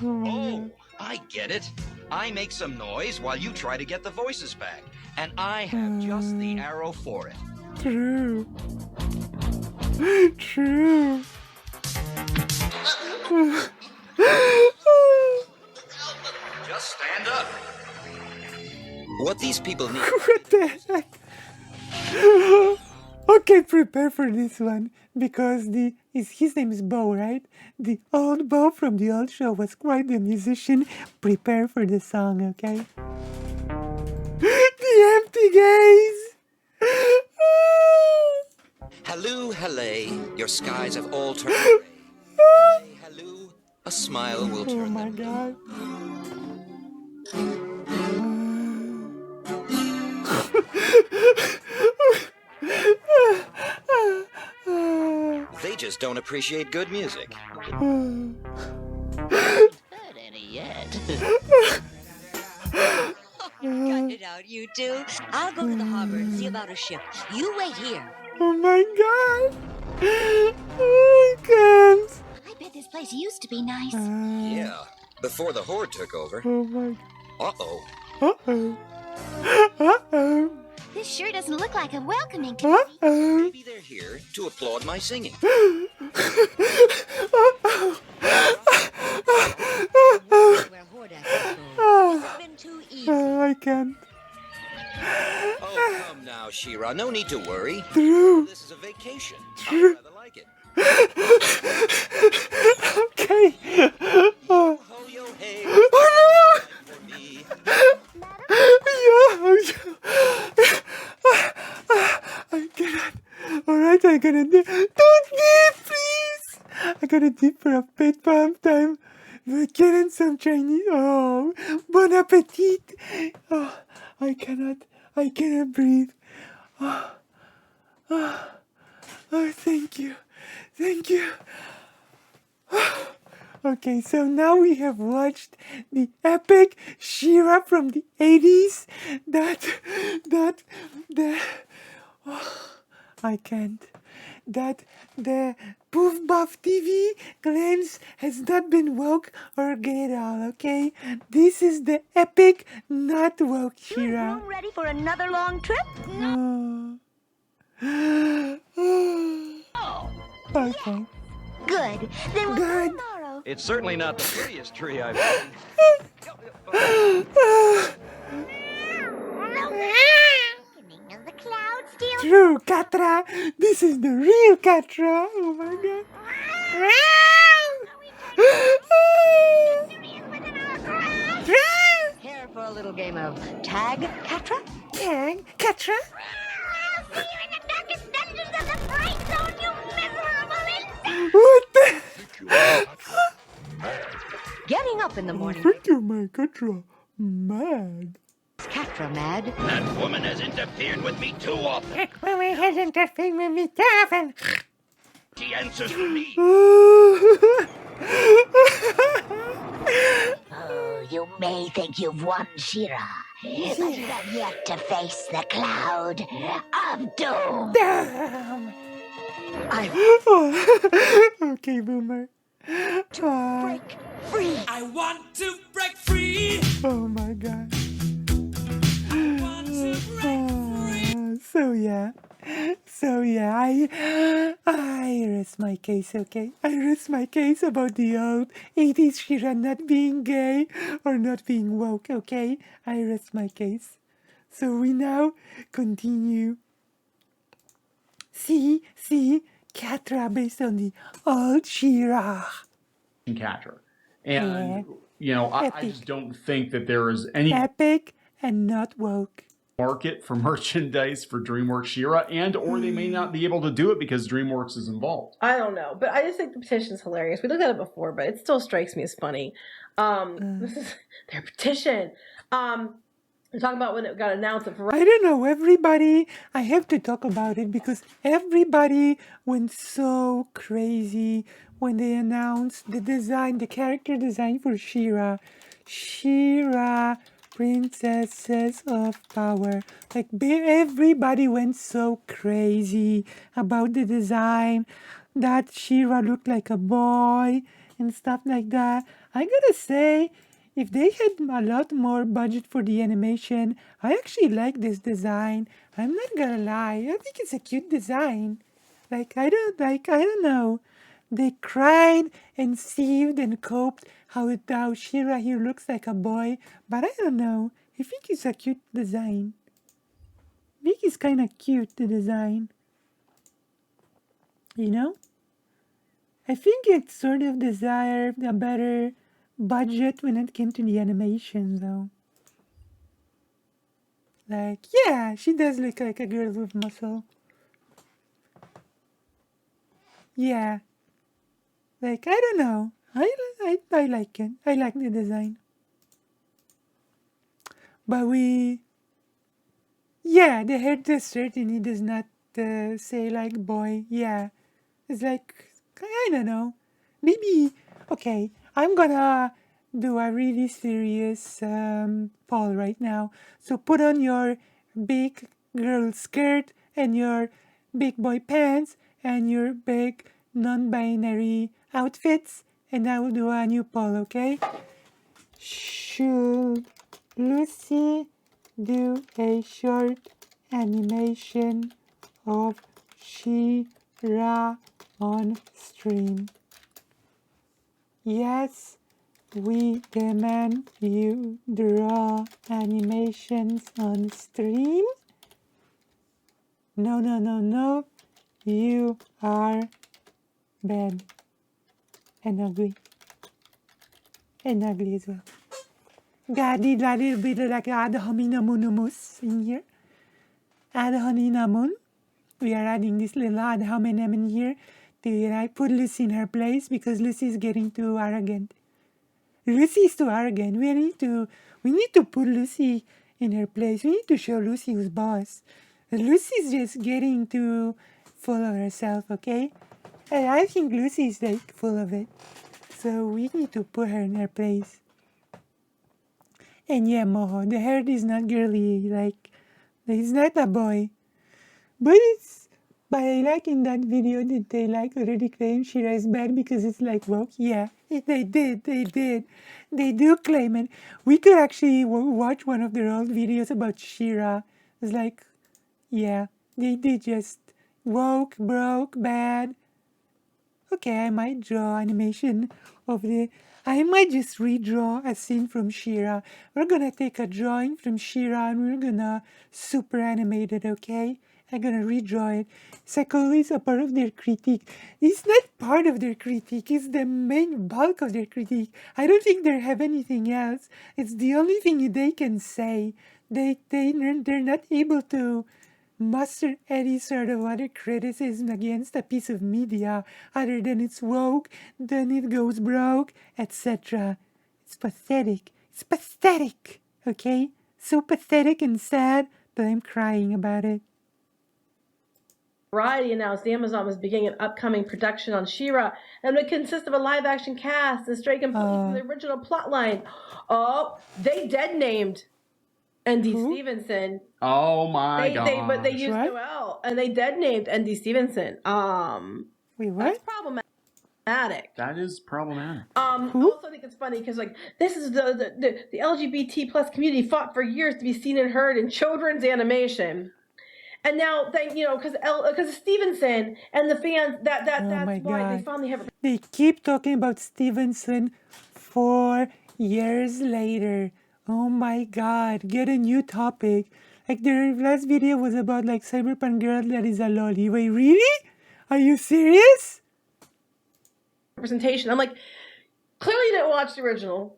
Oh, I get it. I make some noise while you try to get the voices back. And I have just the arrow for it. True. True. Just stand up. What these people need... What the heck? Okay, prepare for this one. Because his name is Bo, right? The old Bo from the old show was quite the musician. Prepare for the song, okay? The empty gaze! Halloo, hallay, your skies have all turned gray. Hallay, halloo, a smile will turn Oh my god. They just don't appreciate good music. Heard any yet? Cut it out, you two. I'll go to the harbor and see about a ship. You wait here. Oh my god. I can't. I bet this place used to be nice. Yeah, before the Horde took over. Oh my. Uh-oh. Uh-oh. Uh-oh. This sure doesn't look like a welcoming Uh-oh. Maybe they're here to applaud my singing. Uh-oh. Where Hordak goes. It's been too easy. I can't. Oh, come now, She-Ra. No need to worry. True. This is a vacation. True. I'd rather like it. Okay. Ho, yo, hey. Oh For me. no! I cannot. Alright, I gotta dip. Don't dip, please! I gotta dip for a pet pump time. We're getting some Chinese. Oh, bon appetit! Oh, I cannot breathe. Oh, thank you. Okay, so now we have watched the epic She-Ra from the 80s. I can't. That the Poof Buff TV claims has not been woke or gay at all, okay? This is the epic, not woke She-Ra. Ready for another long trip? Okay. Good. Then we'll Good. go tomorrow. It's certainly not the prettiest tree I've seen. Of the clouds still. True, Katra. This is the real Katra. Oh my god. Here for a little game of tag, Catra? Tag, Katra. See you in the darkest dungeons of the Fright Zone, you miserable insect! What the? Getting up in the morning. Thank you, my Katra. Mad. Is Catra mad? That woman has interfered with me too often. Woman has interfered with me too often. She answers for me. Oh, you may think you've won, She-Ra, but you have yet to face the cloud of doom. Damn. Okay, Boomer. Break free. I want to break free. Oh my god. So yeah, I rest my case, okay? I rest my case about the old 80s She-Ra not being gay or not being woke, okay? I rest my case. So we now continue See, Catra based on the old She-Ra. Catcher. And, Yeah. I just don't think that there is any Epic and not woke. market for merchandise for DreamWorks She-Ra, or they may not be able to do it because DreamWorks is involved. I don't know, but I just think the petition is hilarious. We looked at it before, but it still strikes me as funny. This is their petition. We're talking about when it got announced. I don't know, everybody, I have to talk about it because everybody went so crazy when they announced the character design for She-Ra. She-Ra, Princesses of Power. Like, everybody went so crazy about the design, that She-Ra looked like a boy and stuff like that. I gotta say, if they had a lot more budget for the animation, I actually like this design. I'm not gonna lie, I think it's a cute design. I don't know. They cried and seethed and coped how She-Ra here looks like a boy, but I don't know. I think it's a cute design. I think it's kind of cute, the design. I think it sort of deserved a better budget when it came to the animation, though. Yeah, she does look like a girl with muscle. Yeah. I don't know. I like it. I like the design. But the hair certainly does not say like boy. Yeah. It's I don't know. Maybe, okay, I'm gonna do a really serious poll right now. So put on your big girl skirt and your big boy pants and your big non-binary outfits, and I will do a new poll, okay? Should Lucy do a short animation of She-Ra on stream? Yes, we demand you draw animations on stream. No, you are bad and ugly. And ugly as well. Got a little bit of like add honeynamunamus in here. Add honeynamun. We are adding this little add in here to put Lucy in her place because Lucy is getting too arrogant. Lucy is too arrogant. We need to put Lucy in her place. We need to show Lucy who's boss. Lucy's just getting too full of herself, okay? And I think Lucy is full of it. So we need to put her in her place. And yeah, Moho, the hair is not girly, he's not a boy. But I like in that video that they already claim She-Ra is bad because it's woke. Yeah, they did. They do claim it. We could actually watch one of their old videos about She-Ra. It's yeah, they did just woke, broke, bad. Okay, I might draw animation of I might just redraw a scene from She-Ra. We're gonna take a drawing from She-Ra and we're gonna super animate it, okay? I'm gonna redraw it. Psychology is a part of their critique. It's not part of their critique, it's the main bulk of their critique. I don't think they have anything else. It's the only thing they can say. They're not able to muster any sort of other criticism against a piece of media other than it's woke, then it goes broke, etc. It's pathetic. It's pathetic, okay? So pathetic and sad that I'm crying about it. Variety announced Amazon was beginning an upcoming production on She-Ra and would consist of a live-action cast and stray completely from the original plotline. Oh, they dead named Andy Stevenson. Oh my god! But they used Noel, and they dead named Andy Stevenson. Wait, what? That's problematic. That is problematic. I also think it's funny because this is the LGBT plus community fought for years to be seen and heard in children's animation. And now, because of Stevenson and the fans, that's why they finally have. They keep talking about Stevenson 4 years later. Oh my God! Get a new topic. Like their last video was about like cyberpunk girl that is a lolly. Wait, really? Are you serious? Representation. I'm like, clearly you didn't watch the original.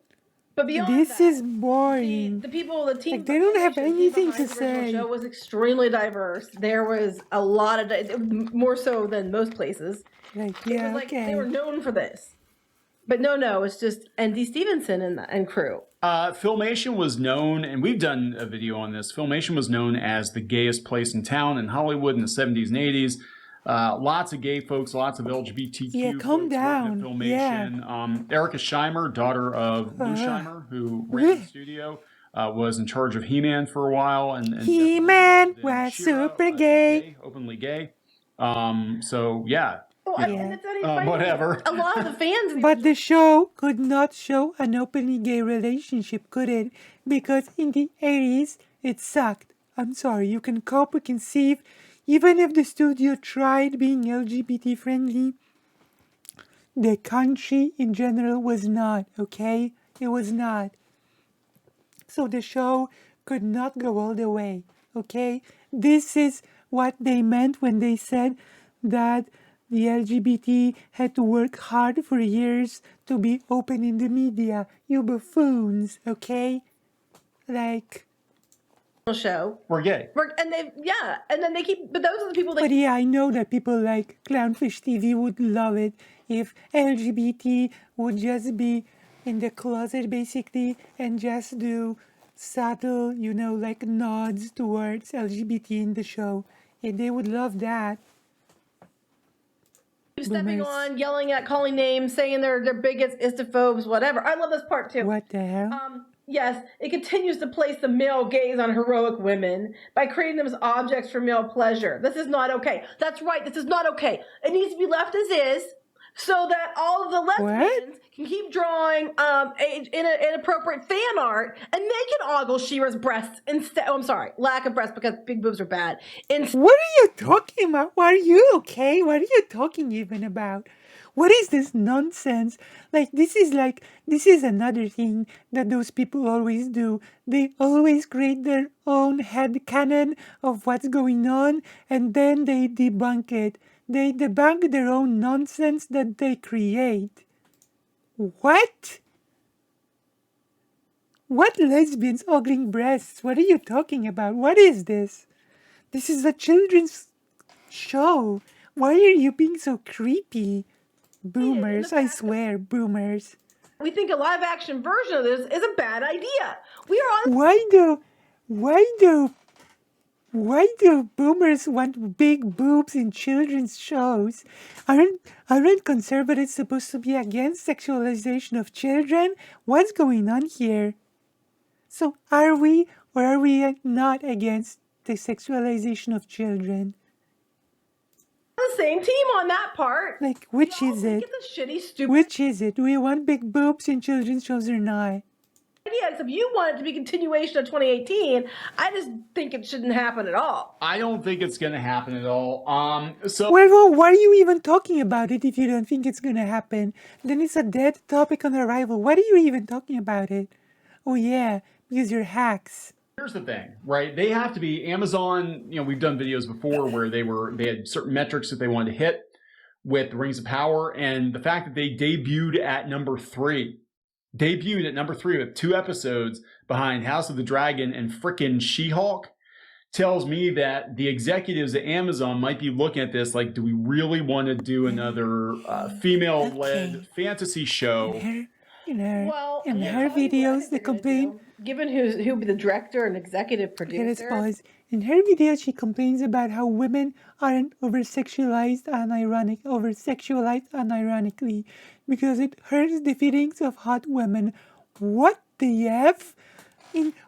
But beyond This that, is boring. the people, the team, Like they don't have the team anything to behind the original say. show was extremely diverse. There was a lot of more so than most places. Like It yeah, was like okay. they were known for this. But no, it's just Andy Stevenson and crew. Filmation was known, and we've done a video on this. Filmation was known as the gayest place in town in Hollywood in the 70s and 80s. Lots of gay folks, lots of LGBTQ Yeah, calm folks working at down. Filmation. Erica Scheimer, daughter of Lou Scheimer, who ran the studio, was in charge of He-Man for a while. And He-Man was She-Ra, super gay. openly gay. So, yeah. Oh, you know, and it's not even funny. whatever. A lot of the fans. But the show could not show an openly gay relationship, could it? Because in the 80s, it sucked. I'm sorry, you can cope, you can conceive. Even if the studio tried being LGBT friendly, the country in general was not, okay? It was not. So the show could not go all the way, okay? This is what they meant when they said that the LGBT had to work hard for years to be open in the media. You buffoons, okay? Like... show. We're gay. And then they keep, but those are the people that. But yeah, I know that people like Clownfish TV would love it if LGBT would just be in the closet basically and just do subtle, you know, like nods towards LGBT in the show. And they would love that. Stepping Boomers. on, yelling at, calling names, saying they're bigots, istophobes, whatever. I love this part too. What the hell? Yes, it continues to place the male gaze on heroic women by creating them as objects for male pleasure. This is not okay. That's right, this is not okay. It needs to be left as is so that all of the lesbians can keep drawing inappropriate fan art and they can ogle She-Ra's breasts instead. Oh, I'm sorry, lack of breasts because big boobs are bad. What are you talking about? Are you okay? What are you talking even about? What is this nonsense? This is another thing that those people always do. They always create their own headcanon of what's going on and then they debunk it. They debunk their own nonsense that they create. What? What lesbians ogling breasts? What are you talking about? What is this? This is a children's show. Why are you being so creepy? Boomers, I swear, boomers. We think a live action version of this is a bad idea. We are on. Why do boomers want big boobs in children's shows? Aren't conservatives supposed to be against sexualization of children? What's going on here? So are we or are we not against the sexualization of children? The same team on that part. Which is it? It's a shitty, stupid. Which is it? Do we want big boobs in children's shows or not? Yes, if you want it to be continuation of 2018, I just think it shouldn't happen at all. I don't think it's going to happen at all. Well, why are you even talking about it if you don't think it's going to happen? Then it's a dead topic on arrival. Why are you even talking about it? Oh yeah, because you're hacks. Here's the thing, right? They have to be Amazon. We've done videos before where they had certain metrics that they wanted to hit with Rings of Power, and the fact that they debuted at number 3 with 2 episodes behind House of the Dragon and frickin' She-Hulk tells me that the executives at Amazon might be looking at this like, do we really want to do another female-led fantasy show? In her videos, they complain. Given who the director and executive producer. Let's pause. In her video, she complains about how women aren't over-sexualized unironically because it hurts the feelings of hot women. What the F?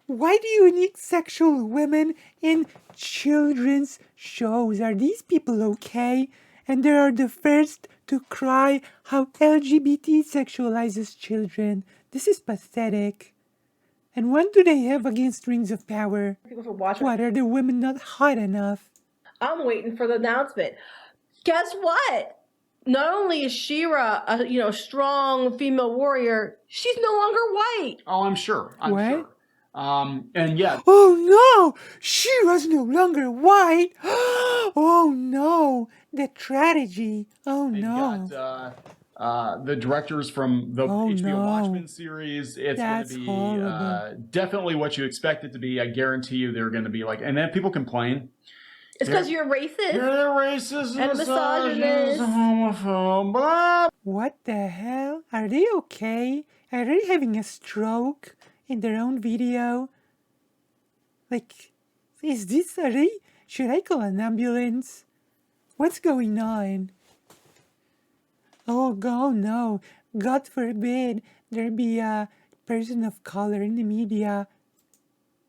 Why do you need sexual women in children's shows? Are these people okay? And they are the first to cry how LGBT sexualizes children. This is pathetic. And what do they have against Rings of Power? What, are the women not hot enough? I'm waiting for the announcement. Guess what? Not only is She-Ra a strong female warrior, she's no longer white. Oh, I'm sure. I'm sure. And yeah, Oh no! She-Ra's no longer white! Oh no! The tragedy! Oh you no! got the directors from the Oh, HBO no. Watchmen series. It's going That's to be horrible. definitely what you expect it to be. I guarantee you they're going to be like, and then people complain. It's because you're racist. You're racist And a misogynist. homophobe, blah. What the hell? Are they okay? Are they having a stroke in their own video? Like, is this, should I call an ambulance? What's going on? Oh, no. God forbid there be a person of color in the media.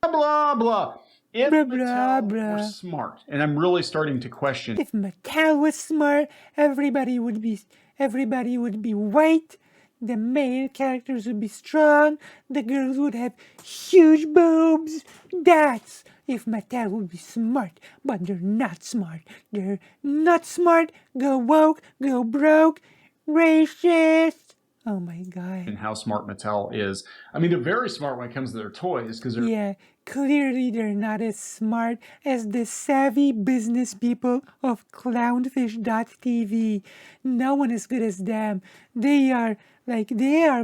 Blah, blah. If Blah, Mattel blah. were smart, and I'm really starting to question. If Mattel was smart, everybody would be white. The male characters would be strong. The girls would have huge boobs. That's if Mattel would be smart. But they're not smart. They're not smart. Go woke. Go broke. Racist. Oh my God. And how smart Mattel is. I mean, they're very smart when it comes to their toys because they're Yeah, clearly they're not as smart as the savvy business people of Clownfish TV. No one as good as them. They are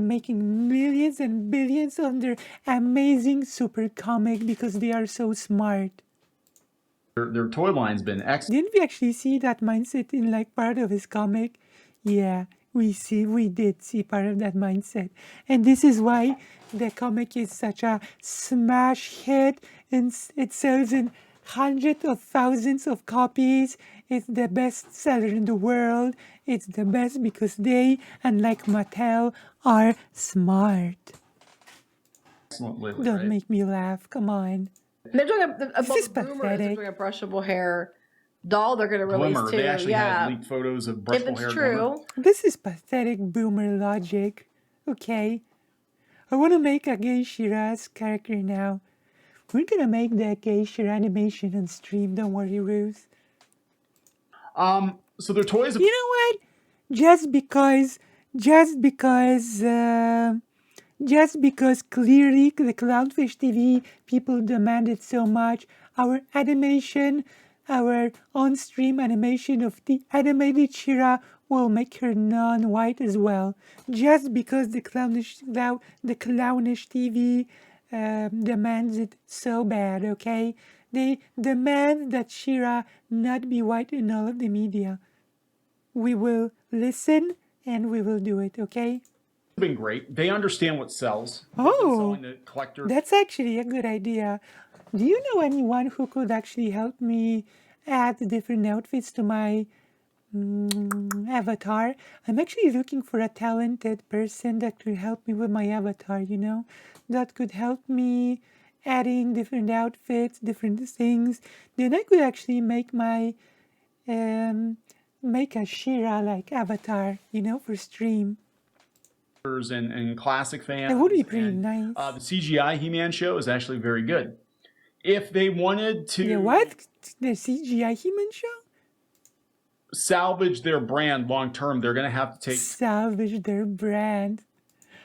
making millions and billions on their amazing super comic because they are so smart. their toy line's been excellent. Didn't we actually see that mindset in like part of his comic? Yeah, we did see part of that mindset. And this is why the comic is such a smash hit and it sells in hundreds of thousands of copies. It's the best seller in the world. It's the best because they, unlike Mattel, are smart. Lately, Don't right? make me laugh. Come on. They're doing about This is Boomer is pathetic. doing a brushable hair doll they're going to release Glimmer. too. They actually Yeah. had leaked photos of If brushable it's hair. true. This is pathetic boomer logic. Okay. I want to make a gay Shiraz character now. We're gonna make the gay Shira animation on stream. Don't worry, Ruth. So their toys. You know what? Just because clearly the Clownfish TV people demanded so much, our animation, our on-stream animation of the animated Shira will make her non-white as well. Just because the Clownish TV demands it so bad, okay? They demand that Shira not be white in all of the media. We will listen and we will do it, okay? Been great. They understand what sells. Oh, Selling to collectors. that's actually a good idea. Do you know anyone who could actually help me add different outfits to my avatar? I'm actually looking for a talented person that could help me with my avatar, you know? That could help me adding different outfits, different things. Then I could actually make my make a Shira like avatar, you know, for stream. And classic fans. That would be pretty nice. The CGI He-Man show is actually very good. If they wanted to Yeah, what? The CGI He-Man show? salvage their brand long term, they're going to have to take Salvage their brand.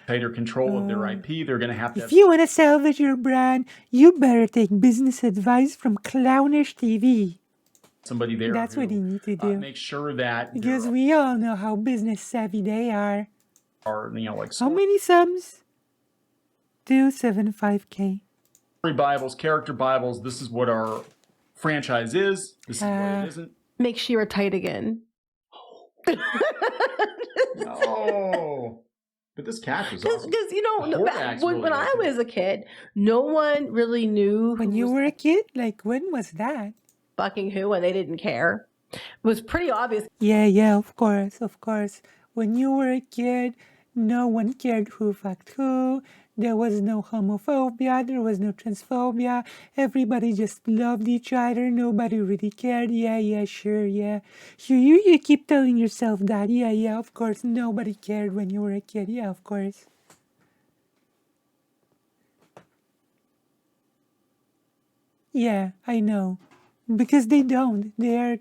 tighter control of their IP. They're going to have to. If you want to salvage your brand, you better take business advice from Clownish TV. Somebody there. That's what you need to do. Make sure that Because we all know how business savvy they are. like How many subs? 275K. story Bibles, character Bibles. This is what our franchise is. This is what it isn't. Make Shira tight again. No. But this cat was awesome. Because, you know, The Horvath's really when I awesome. was a kid, no one really knew When you were a kid? Like, when was that? fucking who, and they didn't care. It was pretty obvious. Yeah, of course. When you were a kid, no one cared who fucked who. There was no homophobia, there was no transphobia. Everybody just loved each other. Nobody really cared. Yeah, sure, yeah. You keep telling yourself that. Yeah, of course. Nobody cared when you were a kid. Yeah, of course. Yeah, I know. Because they don't. They're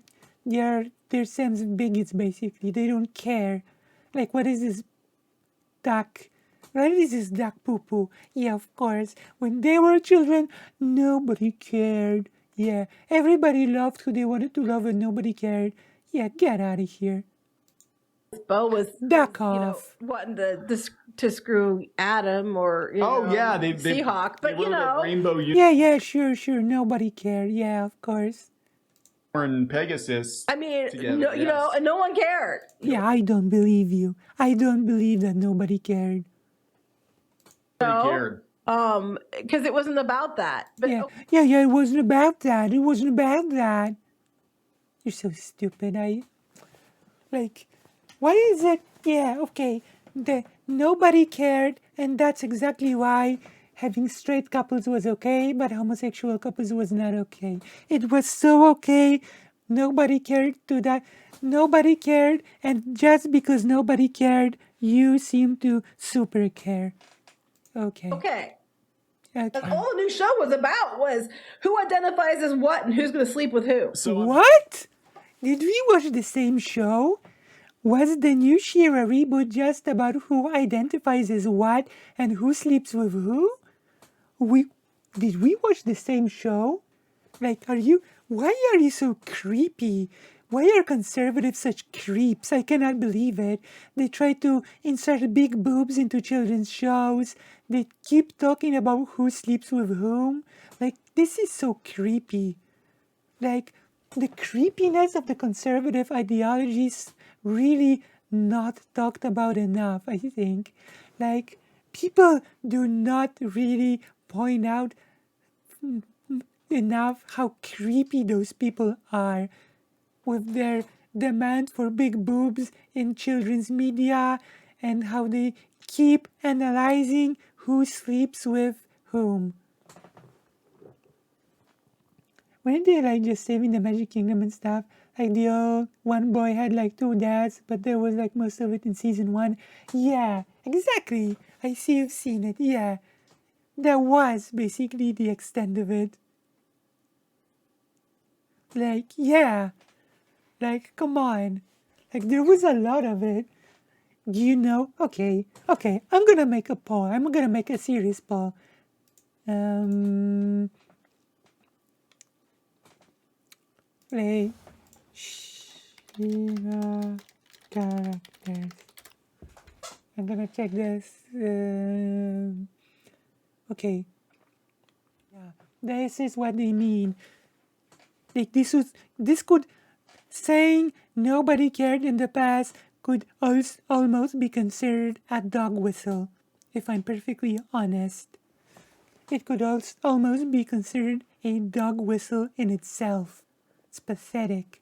same bigots, basically. They don't care. Like, what is this duck Right, this is duck poo-poo. Yeah, of course. When they were children, nobody cared. Yeah, everybody loved who they wanted to love and nobody cared. Yeah, get out of here. Bo was, Duck you know, off. wanting to screw Adam or yeah, they Seahawk, but wrote a rainbow Yeah, sure. Nobody cared. Yeah, of course. unicorn Pegasus. I mean, together, you know, and no one cared. Yeah, I don't believe you. I don't believe that nobody cared. Nobody cared. Because it wasn't about that. But Yeah, it wasn't about that. It wasn't about that. You're so stupid. Why is it? Yeah, okay. Nobody cared, and that's exactly why having straight couples was okay, but homosexual couples was not okay. It was so okay. Nobody cared to that. Nobody cared, and just because nobody cared, you seem to super care. Okay. Okay. Okay. And all the new show was about was who identifies as what and who's going to sleep with who. What? Did we watch the same show? Was the new She-Ra reboot just about who identifies as what and who sleeps with who? Did we watch the same show? Why are you so creepy? Why are conservatives such creeps? I cannot believe it. They try to insert big boobs into children's shows. They keep talking about who sleeps with whom. This is so creepy. The creepiness of the conservative ideology is really not talked about enough, I think. People do not really point out enough how creepy those people are with their demand for big boobs in children's media and how they keep analyzing who sleeps with whom. Weren't they just saving the Magic Kingdom and stuff? The old one boy had 2 dads, but there was most of it in season 1. Yeah, exactly. I see you've seen it. Yeah, that was basically the extent of it. Yeah. Come on. There was a lot of it. Do you know? Okay. I'm gonna make a poll. I'm gonna make a serious poll. She-Ra characters. I'm gonna check this. Okay. Yeah. This is what they mean. This could, saying nobody cared in the past could almost be considered a dog whistle, if I'm perfectly honest. It could almost be considered a dog whistle in itself. It's pathetic.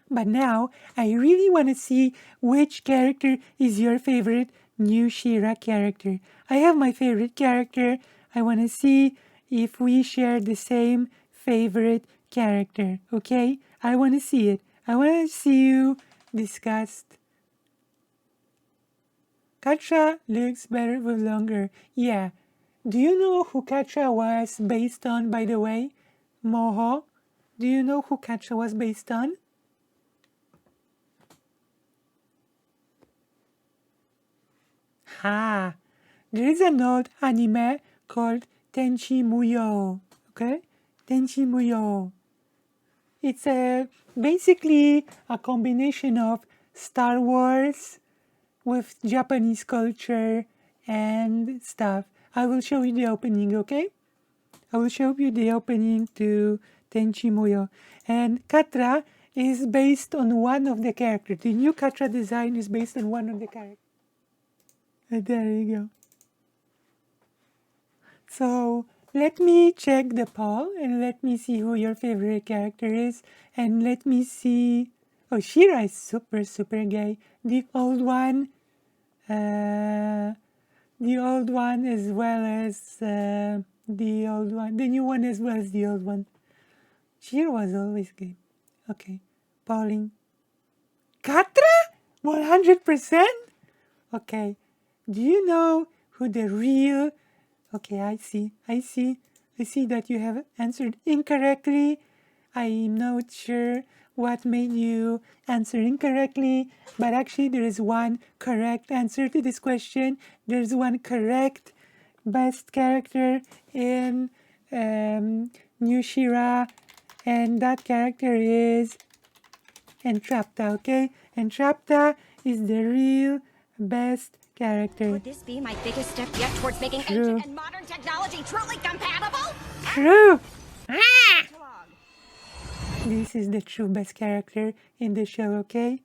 But now, I really want to see which character is your favorite new She-Ra character. I have my favorite character. I want to see if we share the same favorite character, okay? I want to see it. I want to see you discussed. Katra looks better with longer. Yeah. Do you know who Katra was based on, by the way? Moho? Do you know who Katra was based on? There is an old anime called Tenchi Muyo. Okay? Tenchi Muyo. It's basically a combination of Star Wars with Japanese culture and stuff. I will show you the opening, okay? I will show you the opening to Tenchi Muyo. And Katra is based on one of the characters. The new Katra design is based on one of the characters. There you go. So let me check the poll and let me see who your favorite character is. And let me see. Oh, She-Ra is super, super gay. The old one as well as the old one. The new one as well as the old one. She-Ra was always gay. Okay. Polling. Katra? 100%? Okay. Do you know who the real... Okay, I see that you have answered incorrectly. I'm not sure what made you answer incorrectly, but actually there is one correct answer to this question. There's one correct best character in New Shira, and that character is Entrapta, okay? Entrapta is the real best character. Would this be my biggest step yet towards making True. ancient and modern technology truly compatible? True! This is the true best character in the show, okay?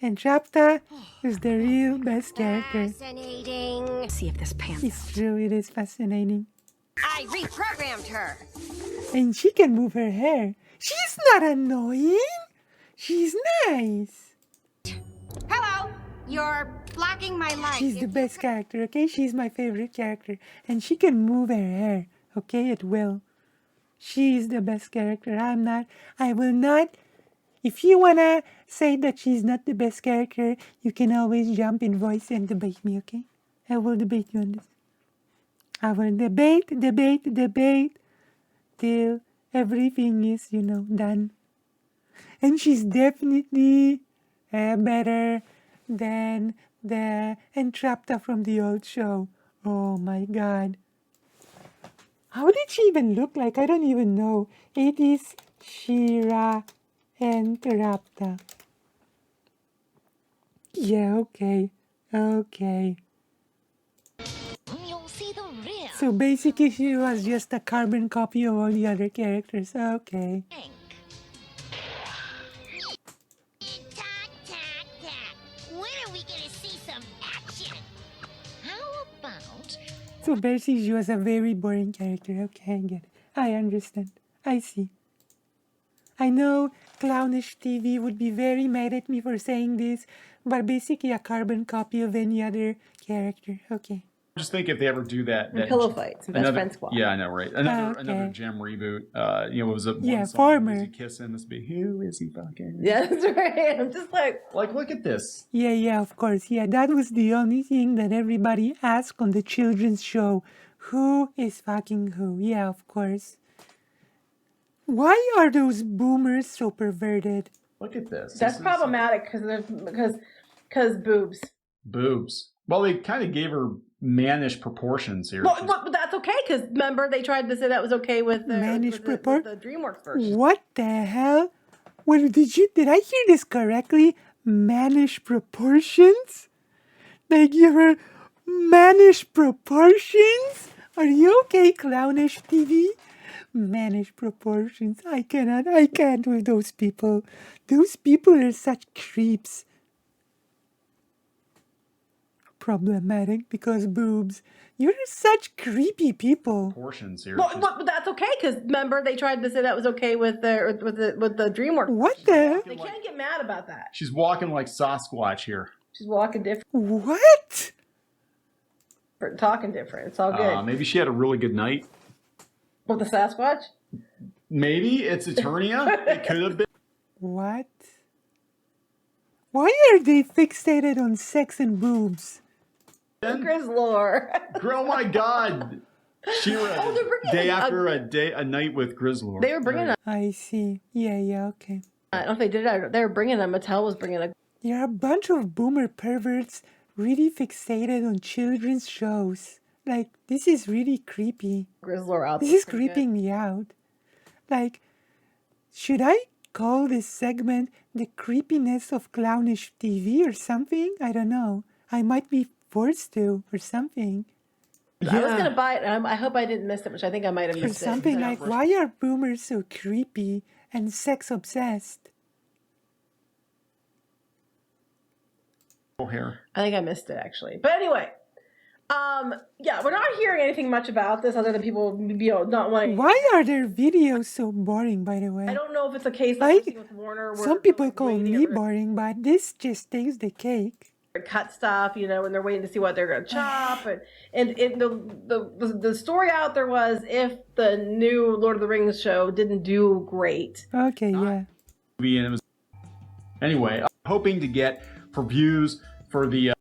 Entrapta is the real best character. Fascinating. See if this pans. It's true, it is fascinating. I reprogrammed her. And she can move her hair. She's not annoying. She's nice. Hello. You're blocking my light. She's the best character, okay? She's my favorite character. And she can move her hair, okay, at will. She's the best character. I'm not. I will not. If you wanna say that she's not the best character, you can always jump in voice and debate me, okay? I will debate you on this. I will debate till everything is, done. And she's definitely better than the Entrapta from the old show. Oh my god. How did she even look like? I don't even know. It is Shira Entrapta. Yeah, okay. Okay. You'll see the real So basically she was just a carbon copy of all the other characters. Okay. Hank. Tack, tack, tack. When are we gonna see some action? How about So basically she was a very boring character. Okay, I get it. I understand. I see. I know Clownfish TV would be very mad at me for saying this, but basically a carbon copy of any other character. Okay. Just think if they ever do that. And pillow fights and best friend squad. Yeah, I know, right? Another Okay. gem reboot. It was a Yeah, one song, Farmer. Was he kissing? This be who is he fucking? Yeah, that's right. I'm just like, Look at this. Yeah, of course. Yeah, that was the only thing that everybody asked on the children's show. Who is fucking who? Yeah, of course. Why are those boomers so perverted? Look at this. that's This is- problematic because boobs. Boobs. Well, they kind of gave her mannish proportions here. Well, She's- but that's okay because remember they tried to say that was okay with the Mannish with the DreamWorks version. What the hell? Well, did I hear this correctly? Mannish proportions? They give her mannish proportions? Are you okay, Clownish TV? Mannish proportions. I can't with those people. Those people are such creeps. Problematic because boobs. You're such creepy people. Proportions here. Well, She's- but that's okay because remember they tried to say that was okay with the DreamWorks. What the? They can't get mad about that. She's walking like Sasquatch here. She's walking different, What? talking different. It's all good. Maybe she had a really good night. With the Sasquatch? Maybe it's Eternia. It could have been. What? Why are they fixated on sex and boobs? Chris lore. Oh my God. Shira. Oh, they're bringing day a- after a night with Grizzlord. They were bringing up. I see. Yeah, okay. I don't know if they did it. They were bringing them. Mattel was bringing a. There are a bunch of boomer perverts really fixated on children's shows. Like, this is really creepy. Grizzlord out. This is creeping me out. Like, should I call this segment the creepiness of Clownish TV or something? I don't know. I might be forced to or something. I was gonna buy it. And I hope I didn't miss it, which I think I might have Or missed something it. like, why are boomers so creepy and sex obsessed? Hair. I think I missed it actually. But anyway, yeah, we're not hearing anything much about this other than people, not wanting. Why are their videos so boring, by the way? I don't know if it's a case Like, like we're seeing with Warner. Where some people like, call waiting me for- boring, but this just takes the cake. cut stuff, and they're waiting to see what they're going to chop, and the story out there was if the new Lord of the Rings show didn't do great. Okay, yeah. And it was anyway. Hoping to get for views for the